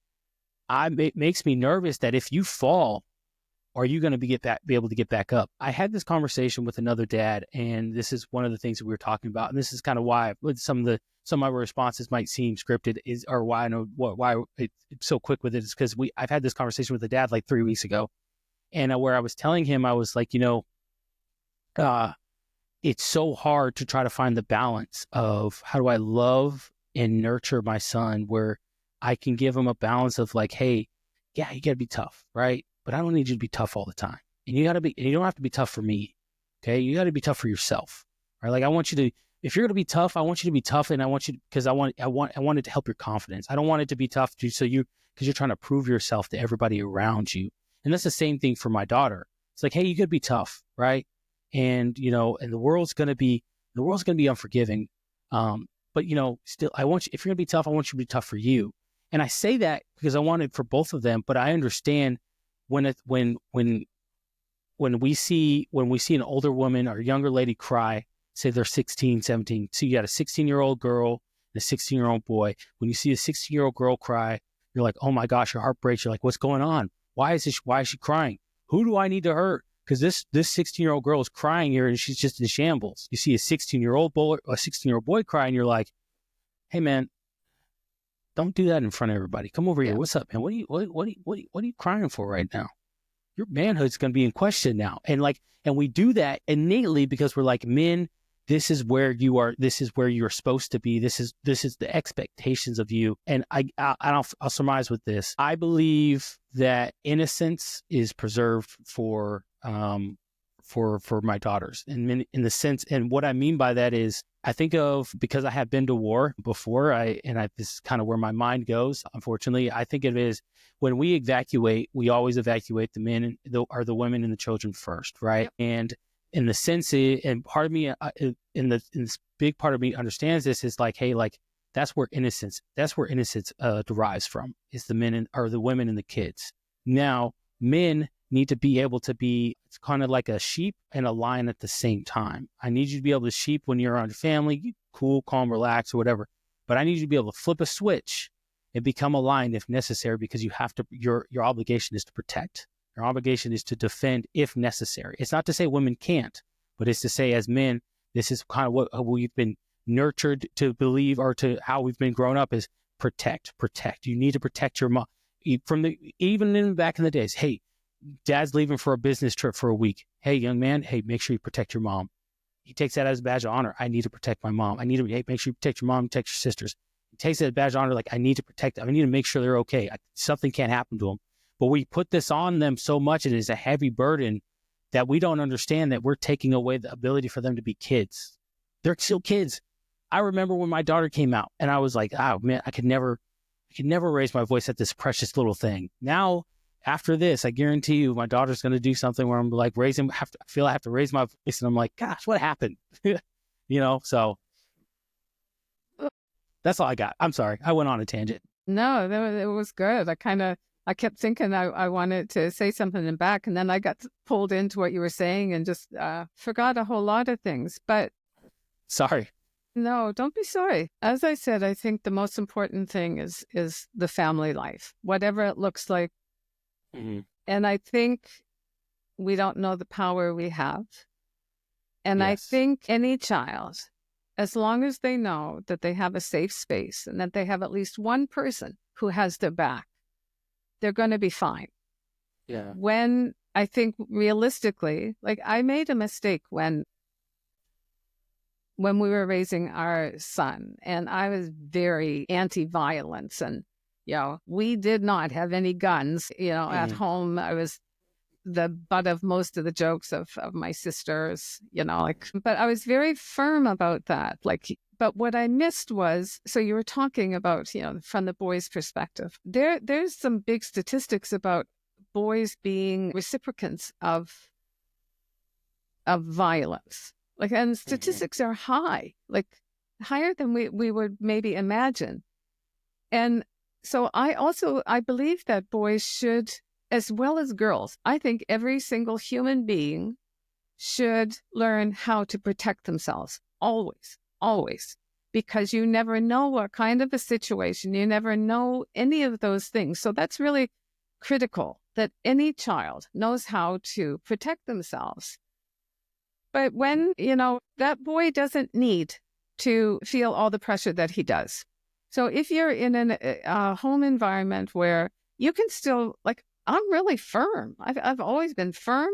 it makes me nervous that if you fall, are you going to be able to get back up? I had this conversation with another dad, and this is one of the things that we were talking about. And this is kind of why some of my responses might seem scripted, or why I know why it's so quick with it, is because I've had this conversation with a dad like 3 weeks ago. And where I was telling him, I was like, it's so hard to try to find the balance of how do I love and nurture my son, where I can give him a balance of like, hey, yeah, you got to be tough, right? But I don't need you to be tough all the time. And you don't have to be tough for me. Okay. You got to be tough for yourself, right? Like, I want you to, if you're going to be tough, I want you to be tough. And I want you to, because I want it to help your confidence. I don't want it to be tough because you're trying to prove yourself to everybody around you. And that's the same thing for my daughter. It's like, hey, you got to be tough, right? And, and the world's going to be unforgiving. But, still, if you're going to be tough, I want you to be tough for you. And I say that because I want it for both of them, but I understand when we see an older woman or a younger lady cry, say they're 16, 17. So you got a 16-year-old girl and a 16-year-old boy. When you see a 16-year-old girl cry, you're like, oh my gosh, your heart breaks. You're like, what's going on? Why is she crying? Who do I need to hurt? Because this 16-year-old girl is crying here and she's just in shambles. You see a 16-year-old boy cry, and you're like, hey man, don't do that in front of everybody. Come over here. What's up, man? What are you crying for right now? Your manhood's going to be in question now. And we do that innately because we're like, men, this is where you are. This is where you're supposed to be. This is the expectations of you. And I'll surmise with this. I believe that innocence is preserved for my daughters, and in the sense, and what I mean by that is, I think of, because I have been to war before, this is kind of where my mind goes. Unfortunately, I think it is when we evacuate, we always evacuate the men or the women and the children first, right? Yep. And in the sense, and part of me, in this big part of me understands this, is like, hey, like that's where innocence derives from, is the men or the women and the kids. Now, men need to be able to be, it's kind of like a sheep and a lion at the same time. I need you to be able to sheep when you're around your family, cool, calm, relax, or whatever. But I need you to be able to flip a switch and become a lion if necessary, because you have to, your obligation is to protect. Your obligation is to defend if necessary. It's not to say women can't, but it's to say as men, This is kind of what we've been nurtured to believe, or to how we've been grown up, is protect. You need to protect your mom. Even in back in the days, hey, dad's leaving for a business trip for a week. Hey, young man, hey, make sure you protect your mom. He takes that as a badge of honor. I need to protect my mom. Hey, make sure you protect your mom, protect your sisters. He takes it as a badge of honor, like, I need to protect them. I need to make sure they're okay. Something can't happen to them. But we put this on them so much, it is a heavy burden that we don't understand that we're taking away the ability for them to be kids. They're still kids. I remember when my daughter came out, and I was like, oh man, I could never raise my voice at this precious little thing. Now, after this, I guarantee you, my daughter's going to do something where I'm like I feel I have to raise my voice, and I'm like, gosh, what happened? So that's all I got. I'm sorry. I went on a tangent. No, it was good. I kept thinking I wanted to say something back, and then I got pulled into what you were saying and just forgot a whole lot of things. But sorry. No, don't be sorry. As I said, I think the most important thing is the family life, whatever it looks like. Mm-hmm. And I think we don't know the power we have. And Yes. I think any child, as long as they know that they have a safe space and that they have at least one person who has their back, they're going to be fine. Yeah. When I think realistically, like, I made a mistake when we were raising our son, and I was very anti-violence, and we did not have any guns, at home. I was the butt of most of the jokes of my sisters, but I was very firm about that. But what I missed was, so you were talking about, from the boys' perspective, there's some big statistics about boys being recipients of violence. And statistics are high, higher than we would maybe imagine. And so I believe that boys should, as well as girls, I think every single human being should learn how to protect themselves. Always, always. Because you never know what kind of a situation, you never know any of those things. So that's really critical, that any child knows how to protect themselves. But when, that boy doesn't need to feel all the pressure that he does. So if you're in a home environment where you can still, I'm really firm. I've always been firm,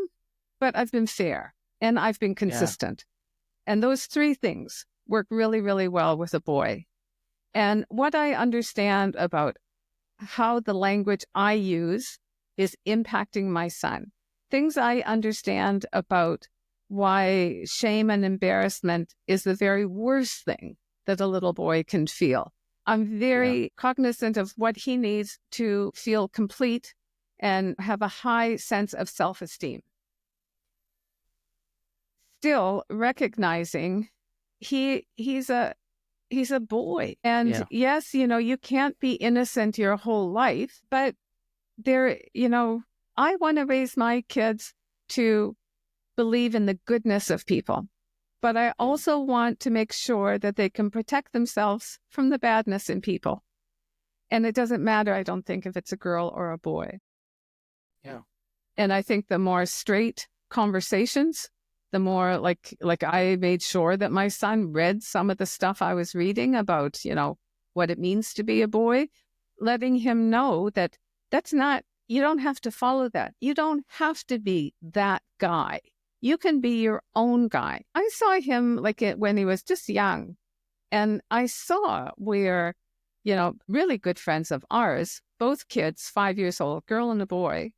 but I've been fair and I've been consistent. Yeah. And those three things work really, really well with a boy. And what I understand about how the language I use is impacting my son, things I understand about why shame and embarrassment is the very worst thing that a little boy can feel. I'm very cognizant of what he needs to feel complete and have a high sense of self-esteem. Still recognizing he's a boy. And yes, you can't be innocent your whole life, but I want to raise my kids to believe in the goodness of people. But I also want to make sure that they can protect themselves from the badness in people. And it doesn't matter, I don't think, if it's a girl or a boy. Yeah. And I think the more straight conversations, the more like I made sure that my son read some of the stuff I was reading about, what it means to be a boy, letting him know that that's not, you don't have to follow that. You don't have to be that guy. You can be your own guy. I saw him when he was just young. And I saw where, really good friends of ours, both kids, 5 years old, girl and a boy.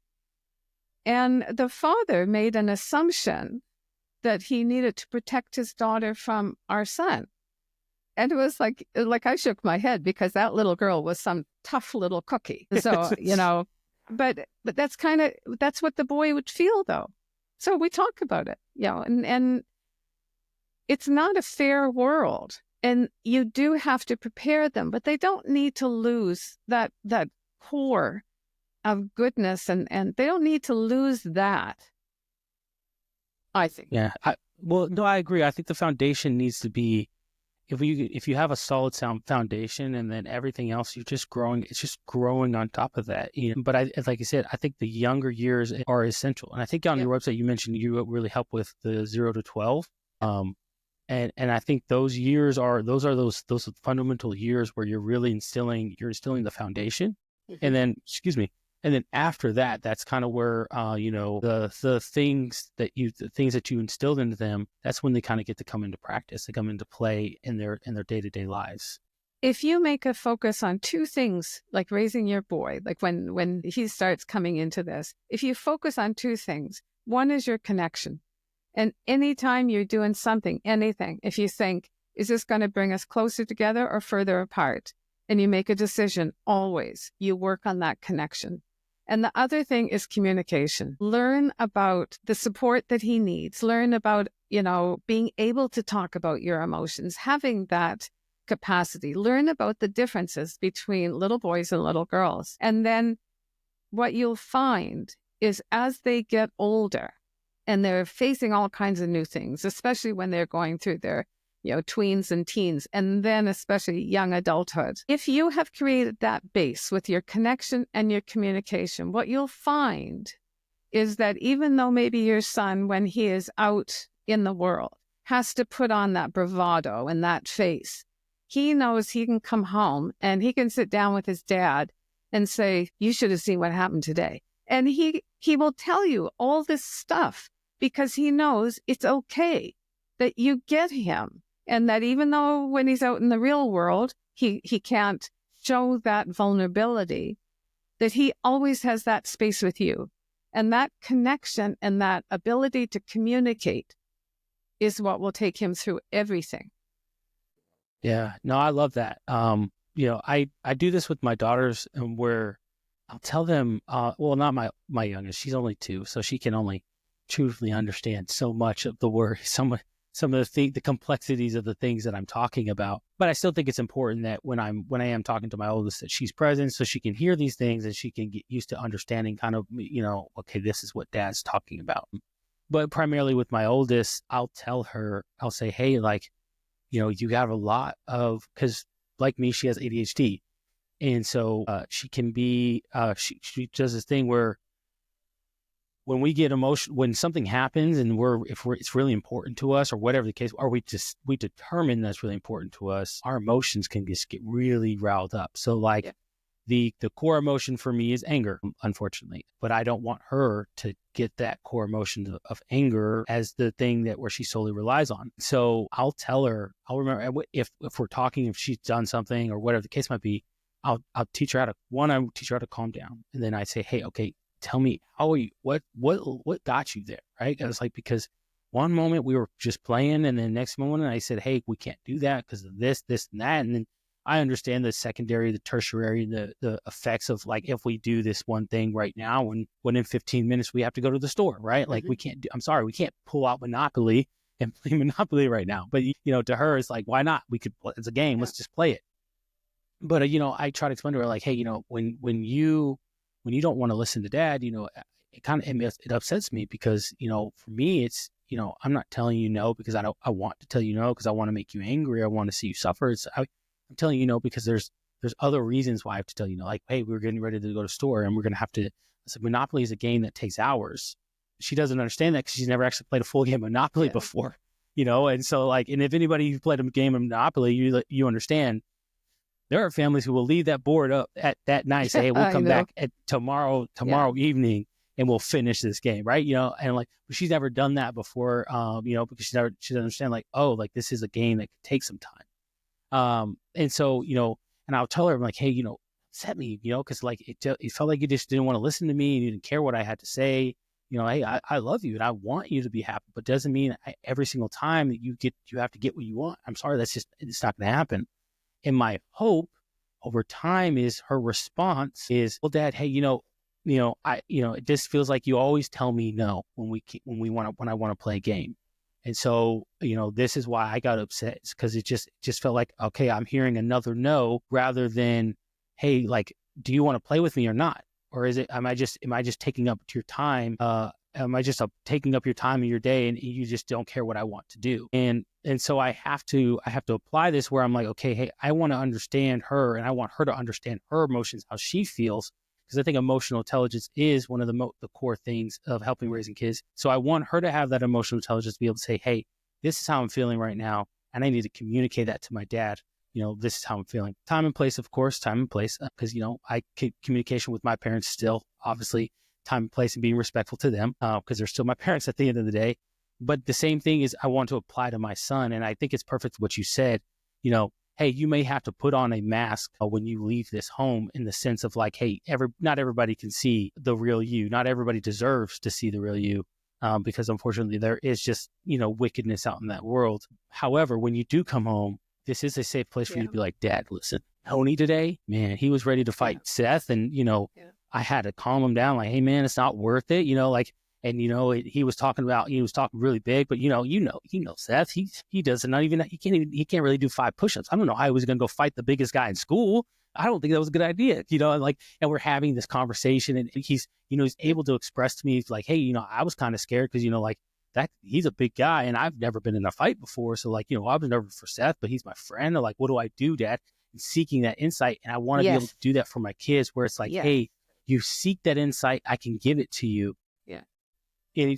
And the father made an assumption that he needed to protect his daughter from our son. And it was like I shook my head because that little girl was some tough little cookie. So, but that's that's what the boy would feel though. So we talk about it, and it's not a fair world. And you do have to prepare them, but they don't need to lose that core of goodness, and they don't need to lose that, I think. Yeah. I agree. I think the foundation needs to be, if you have a solid sound foundation and then everything else, it's just growing on top of that. But like I said, I think the younger years are essential. And I think on your website, you mentioned you really help with the 0 to 12. And I think those years are those fundamental years where you're really instilling the foundation. And then, and then after that, that's kind of where the things that you instilled into them, that's when they kind of get to come into practice. They come into play in their day-to-day lives. If you make a focus on two things, like raising your boy, like when he starts coming into this, if you focus on two things, one is your connection. And anytime you're doing something, anything, if you think, is this going to bring us closer together or further apart? And you make a decision, always, you work on that connection. And the other thing is communication. Learn about the support that he needs. Learn about, being able to talk about your emotions, having that capacity. Learn about the differences between little boys and little girls. And then what you'll find is as they get older and they're facing all kinds of new things, especially when they're going through their tweens and teens, and then especially young adulthood. If you have created that base with your connection and your communication, what you'll find is that even though maybe your son, when he is out in the world, has to put on that bravado and that face, he knows he can come home and he can sit down with his dad and say, you should have seen what happened today. And he will tell you all this stuff because he knows it's okay that you get him. And that even though when he's out in the real world, he can't show that vulnerability, that he always has that space with you. And that connection and that ability to communicate is what will take him through everything. Yeah, no, I love that. I do this with my daughters, and where I'll tell them, not my youngest, she's only 2, so she can only truthfully understand so much of the worry, some of the complexities of the things that I'm talking about. But I still think it's important that when I am talking to my oldest, that she's present so she can hear these things and she can get used to understanding kind of, okay, this is what Dad's talking about. But primarily with my oldest, I'll say, hey, like, you have a lot of, because like me, she has ADHD. And so she can be, she does this thing where when we get emotional, when something happens and it's really important to us or whatever the case, or we determine that's really important to us, our emotions can just get really riled up. So like the core emotion for me is anger, unfortunately, but I don't want her to get that core emotion of anger as the thing where she solely relies on. So I'll tell her, I'll remember if we're talking, if she's done something or whatever the case might be, I'll teach her how to calm down. And then I say, hey, okay, tell me, how are you? What got you there, right? I was like, because one moment we were just playing, and then the next moment I said, hey, we can't do that because of this, and that. And then I understand the secondary, the tertiary, the effects of like, if we do this one thing right now, when in 15 minutes we have to go to the store, right? Like we can't we can't pull out Monopoly and play Monopoly right now. But, to her, it's like, why not? It's a game. Let's just play it. But, I try to explain to her like, hey, when you don't want to listen to Dad, it upsets me because, for me, it's, I'm not telling you no because I want to tell you no because I want to make you angry. I want to see you suffer. I'm telling you no because there's other reasons why I have to tell you no. Like, hey, we're getting ready to go to store and we're going to have to. I said, Monopoly is a game that takes hours. She doesn't understand that because she's never actually played a full game of Monopoly before, and so like, and if anybody who played a game of Monopoly, you understand. There are families who will leave that board up at that night, say, hey, we'll come back at tomorrow evening and we'll finish this game, right? And like, but she's never done that before, because she doesn't understand like, oh, like this is a game that could take some time. And so, and I'll tell her, I'm like, hey, upset me, because like it felt like you just didn't want to listen to me and you didn't care what I had to say. Hey, I love you and I want you to be happy, but doesn't mean every single time that you have to get what you want. I'm sorry, it's not going to happen. And my hope over time is her response is, well, Dad, hey, it just feels like you always tell me no when I want to play a game. And so, this is why I got upset, because it just felt like, okay, I'm hearing another no rather than, hey, like, do you want to play with me or not? Or am I just taking up your time? Am I just taking up your time of your day and you just don't care what I want to do? And so I have to apply this where I'm like, okay, hey, I want to understand her and I want her to understand her emotions, how she feels, because I think emotional intelligence is one of the core things of helping raising kids. So I want her to have that emotional intelligence to be able to say, hey, this is how I'm feeling right now. And I need to communicate that to my dad. This is how I'm feeling. Time and place, of course, time and place, because, I keep communication with my parents still, obviously, time and place and being respectful to them, because they're still my parents at the end of the day. But the same thing is I want to apply to my son. And I think it's perfect what you said, hey, you may have to put on a mask when you leave this home, in the sense of like, hey, not everybody can see the real you. Not everybody deserves to see the real you, because unfortunately there is just, wickedness out in that world. However, when you do come home, this is a safe place for you to be like, Dad, listen, Tony today, man, he was ready to fight Seth. And, I had to calm him down, like, hey, man, it's not worth it, and, he was talking really big, but, Seth, he doesn't, not even, he can't really do 5 push-ups. I don't know how he was going to go fight the biggest guy in school. I don't think that was a good idea, and we're having this conversation, and he's able to express to me, like, hey, I was kind of scared because, that he's a big guy and I've never been in a fight before. So I was nervous for Seth, but he's my friend. I'm like, what do I do, Dad? And seeking that insight. And I want to be able to do that for my kids, where it's like, hey, you seek that insight, I can give it to you. Yeah.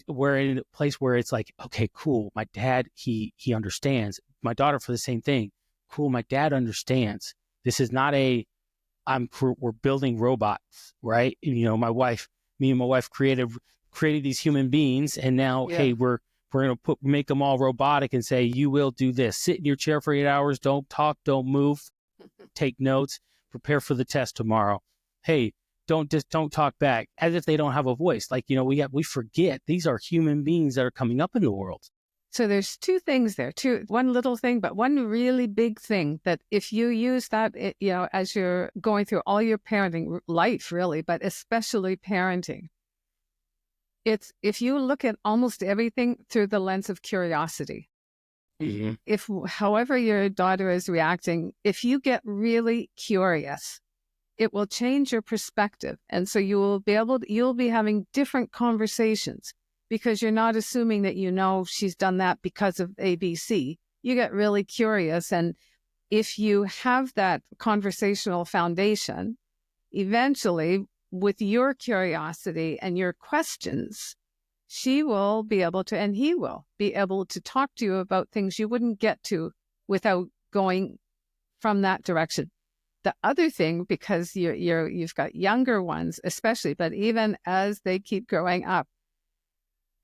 We're in a place where it's like, okay, cool. My dad, he understands. My daughter for the same thing. Cool. My dad understands. This is not we're building robots, right? And, me and my wife created these human beings, and now, hey, we're going to make them all robotic and say, you will do this. Sit in your chair for 8 hours. Don't talk. Don't move. Take notes. Prepare for the test tomorrow. Hey, don't talk back, as if they don't have a voice. Like, we forget these are human beings that are coming up in the world. So there's 2 things there, one little thing, but one really big thing that if you use that, as you're going through all your parenting life, really, but especially parenting, it's if you look at almost everything through the lens of curiosity. Mm-hmm. If, however your daughter is reacting, if you get really curious, it will change your perspective. And so you'll be having different conversations, because you're not assuming that she's done that because of ABC. You get really curious. And if you have that conversational foundation, eventually, with your curiosity and your questions, she will be able to, and he will be able to talk to you about things you wouldn't get to without going from that direction. The other thing, because you've got younger ones especially, but even as they keep growing up,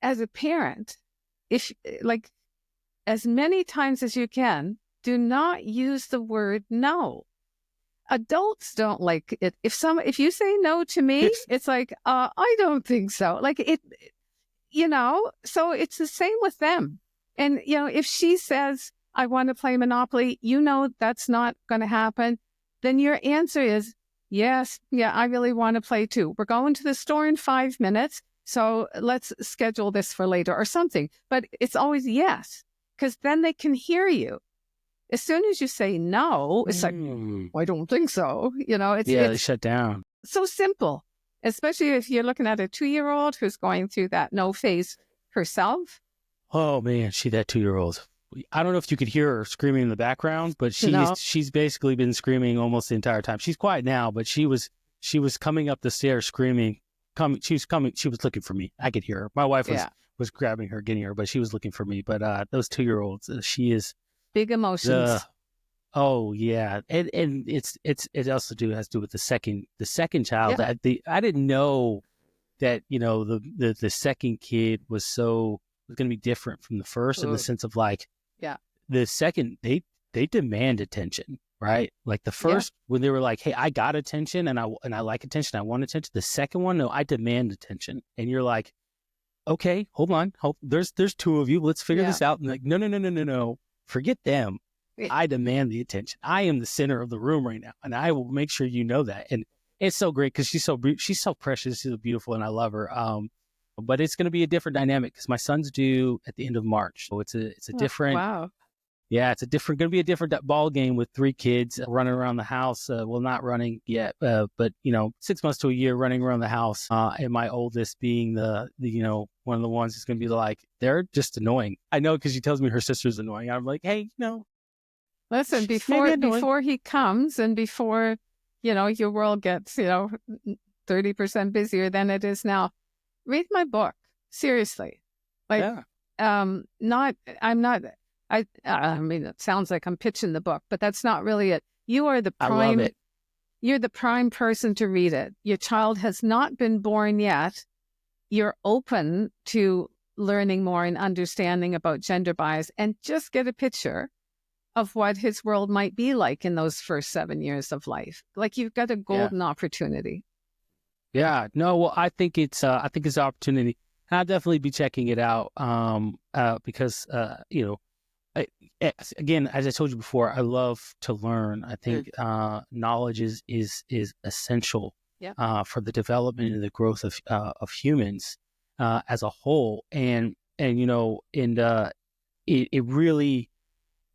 as a parent, as many times as you can, do not use the word no. Adults don't like it. If you say no to me, it's like, I don't think so. Like it, so it's the same with them. And, if she says, I want to play Monopoly, that's not going to happen. Then your answer is, yes, I really want to play too. We're going to the store in 5 minutes. So let's schedule this for later or something. But it's always yes, because then they can hear you. As soon as you say no, it's like, I don't think so. They shut down. So simple, especially if you're looking at a 2-year-old who's going through that no phase herself. Oh, man, that 2-year-old. I don't know if you could hear her screaming in the background, but she's basically been screaming almost the entire time. She's quiet now, but she was coming up the stairs screaming. She was looking for me. I could hear her. My wife was grabbing her, getting her, but she was looking for me. But those 2-year-olds, she is... Big emotions. Oh yeah, and it also has to do with the second child. Yeah. I didn't know that the second kid was going to be different from the first in the sense of the second they demand attention, right? Like the first when they were like, hey, I got attention and I like attention, I want attention. The second one, no, I demand attention, and you're like, okay, hold on, there's 2 of you, let's figure this out. And like, no. Forget them. I demand the attention. I am the center of the room right now, and I will make sure you know that. And it's so great because she's so precious, she's so beautiful, and I love her. But it's going to be a different dynamic because my son's due at the end of March, so it's a different. Wow. Yeah, it's going to be a different ball game with 3 kids running around the house. Well, not running yet, but 6 months to a year running around the house. And my oldest being the one of the ones who's going to be like, they're just annoying. I know because she tells me her sister's annoying. I'm like, hey, listen, before he comes and before your world gets 30% busier than it is now, read my book. Seriously, not, I'm not, I mean, it sounds like I'm pitching the book, but that's not really it. You are the I love prime, it. you're the prime person to read it. Your child has not been born yet. You're open to learning more and understanding about gender bias, and just get a picture of what his world might be like in those first 7 years of life. Like, you've got a Yeah. golden opportunity. Yeah. No, well, I think it's an opportunity. I'll definitely be checking it out. Because, again, as I told you before, I love to learn. I think, knowledge is essential, Yeah. for the development and the growth of humans, as a whole. And it really,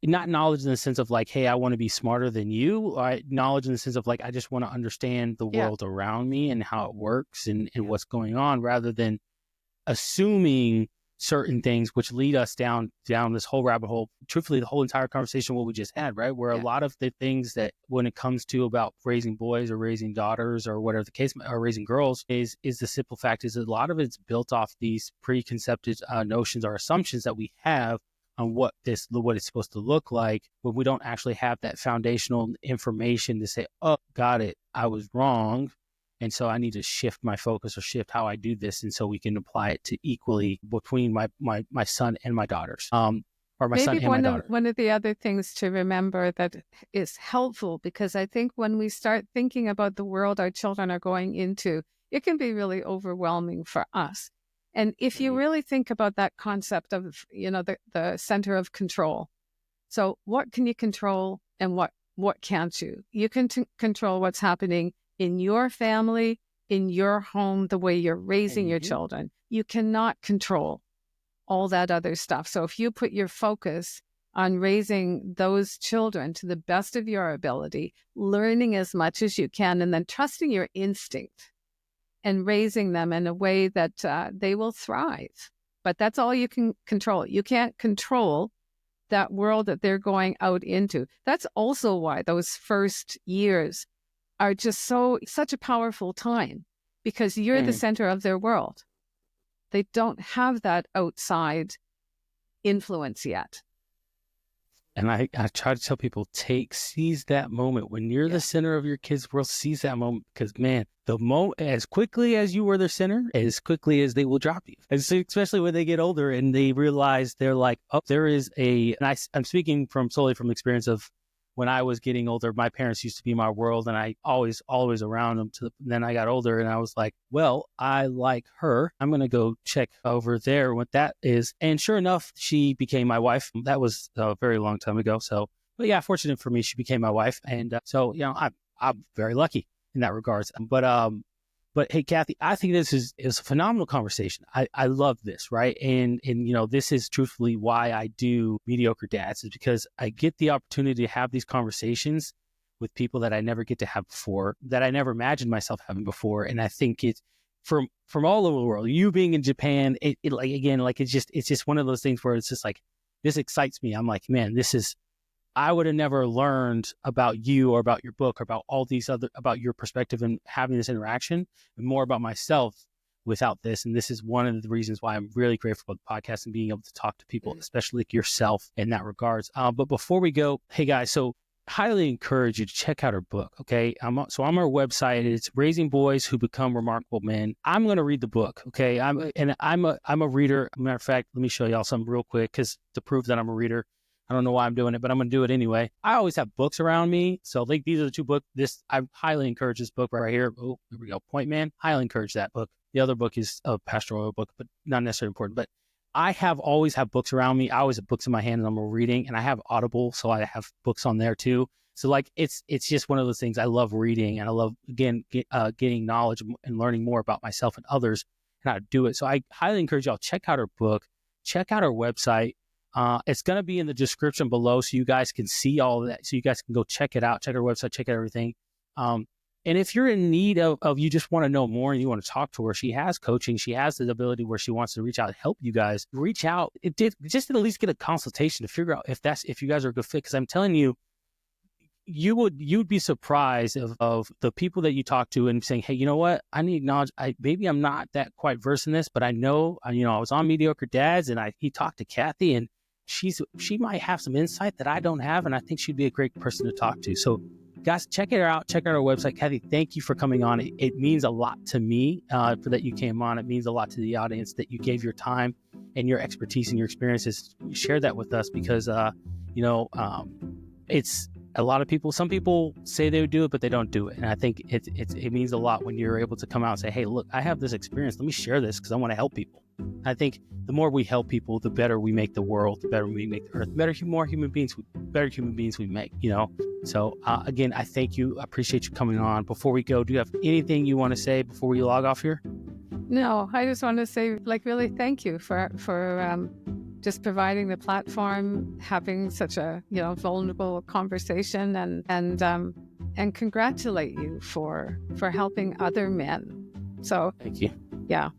not knowledge in the sense of like, hey, I want to be smarter than you. Knowledge in the sense of like, I just want to understand the Yeah. world around me and how it works and what's going on, rather than assuming certain things, which lead us down this whole rabbit hole. Truthfully, the whole entire conversation, what we just had, right? Where a lot of the things that, when it comes to about raising boys or raising daughters or whatever the case, or raising girls, is the simple fact is a lot of it's built off these preconceived notions or assumptions that we have on what it's supposed to look like, when we don't actually have that foundational information to say, oh, got it, I was wrong. And so I need to shift my focus or shift how I do this. And so we can apply it to equally between my son and my daughters, or my son and my daughter. One of the other things to remember that is helpful, because I think when we start thinking about the world our children are going into, it can be really overwhelming for us. And if you really think about that concept of, the center of control. So what can you control and what can't you? You can control what's happening in your family, in your home, the way you're raising your children. You cannot control all that other stuff. So if you put your focus on raising those children to the best of your ability, learning as much as you can, and then trusting your instinct and raising them in a way that they will thrive. But that's all you can control. You can't control that world that they're going out into. That's also why those first years are just such a powerful time, because you're the center of their world. They don't have that outside influence yet. And I try to tell people, seize that moment when you're the center of your kids' world. Seize that moment, because man, the moment, as quickly as you were their center, as quickly as they will drop you. And so, especially when they get older and they realize they're like, oh, there is I'm speaking solely from experience of when I was getting older. My parents used to be my world, and I always around them. Then I got older, and I was like, well, I like her. I'm going to go check over there what that is. And sure enough, she became my wife. That was a very long time ago. So, but yeah, fortunate for me, she became my wife. And so, I'm very lucky in that regards. But hey, Kathy, I think this is a phenomenal conversation. I love this, right? And this is truthfully why I do Mediocre Dads, is because I get the opportunity to have these conversations with people that I never get to have before, that I never imagined myself having before. And I think it's from all over the world. You being in Japan, it's just one of those things where it's just like, this excites me. I'm like, man, I would have never learned about you or about your book or about all these about your perspective and having this interaction and more about myself without this. And this is one of the reasons why I'm really grateful for the podcast and being able to talk to people, especially like yourself, in that regards. But before we go, hey guys, so highly encourage you to check out her book. Okay. I'm on our website. It's Raising Boys Who Become Remarkable Men. I'm going to read the book. Okay. I'm a reader. Matter of fact, let me show y'all something real quick, because to prove that I'm a reader. I don't know why I'm doing it, but I'm going to do it anyway. I always have books around me. So like, these are the two books. I highly encourage this book right here. Oh, here we go. Point Man. Highly encourage that book. The other book is a pastoral book, but not necessarily important. But I always have books around me. I always have books in my hand and I'm reading, and I have Audible. So I have books on there too. So like, it's just one of those things. I love reading, and I love, again, getting knowledge and learning more about myself and others and how to do it. So I highly encourage y'all, check out her book, check out her website. It's going to be in the description below, so you guys can see all of that. So you guys can go check it out, check her website, check out everything. And if you're in need of you just want to know more and you want to talk to her, she has coaching. She has the ability where she wants to reach out and help you guys. Reach out. Just at least get a consultation to figure out if you guys are a good fit. Because I'm telling you, you'd be surprised of the people that you talk to and saying, hey, you know what? I need knowledge. Maybe I'm not that quite versed in this, but I know, I was on Mediocre Dads and he talked to Kathy and she might have some insight that I don't have. And I think she'd be a great person to talk to. So guys, check it out. Check out our website. Kathy, thank you for coming on. It means a lot to me for that you came on. It means a lot to the audience that you gave your time and your expertise and your experiences. You shared that with us because, it's a lot of people. Some people say they would do it, but they don't do it. And I think it means a lot when you're able to come out and say, hey, look, I have this experience. Let me share this because I want to help people. I think the more we help people, the better we make the world, the better we make the earth, better human beings we make, So again, I thank you. I appreciate you coming on. Before we go, do you have anything you want to say before we log off here? No, I just want to say, really thank you for just providing the platform, having such a vulnerable conversation, and congratulate you for helping other men. So thank you. Yeah,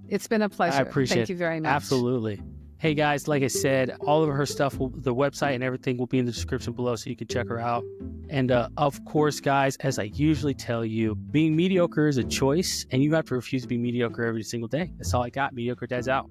it's been a pleasure. I appreciate it. Thank you very much. Absolutely. Hey guys, like I said, all of her stuff, the website and everything will be in the description below so you can check her out. And of course, guys, as I usually tell you, being mediocre is a choice and you have to refuse to be mediocre every single day. That's all I got. Mediocre Dads out.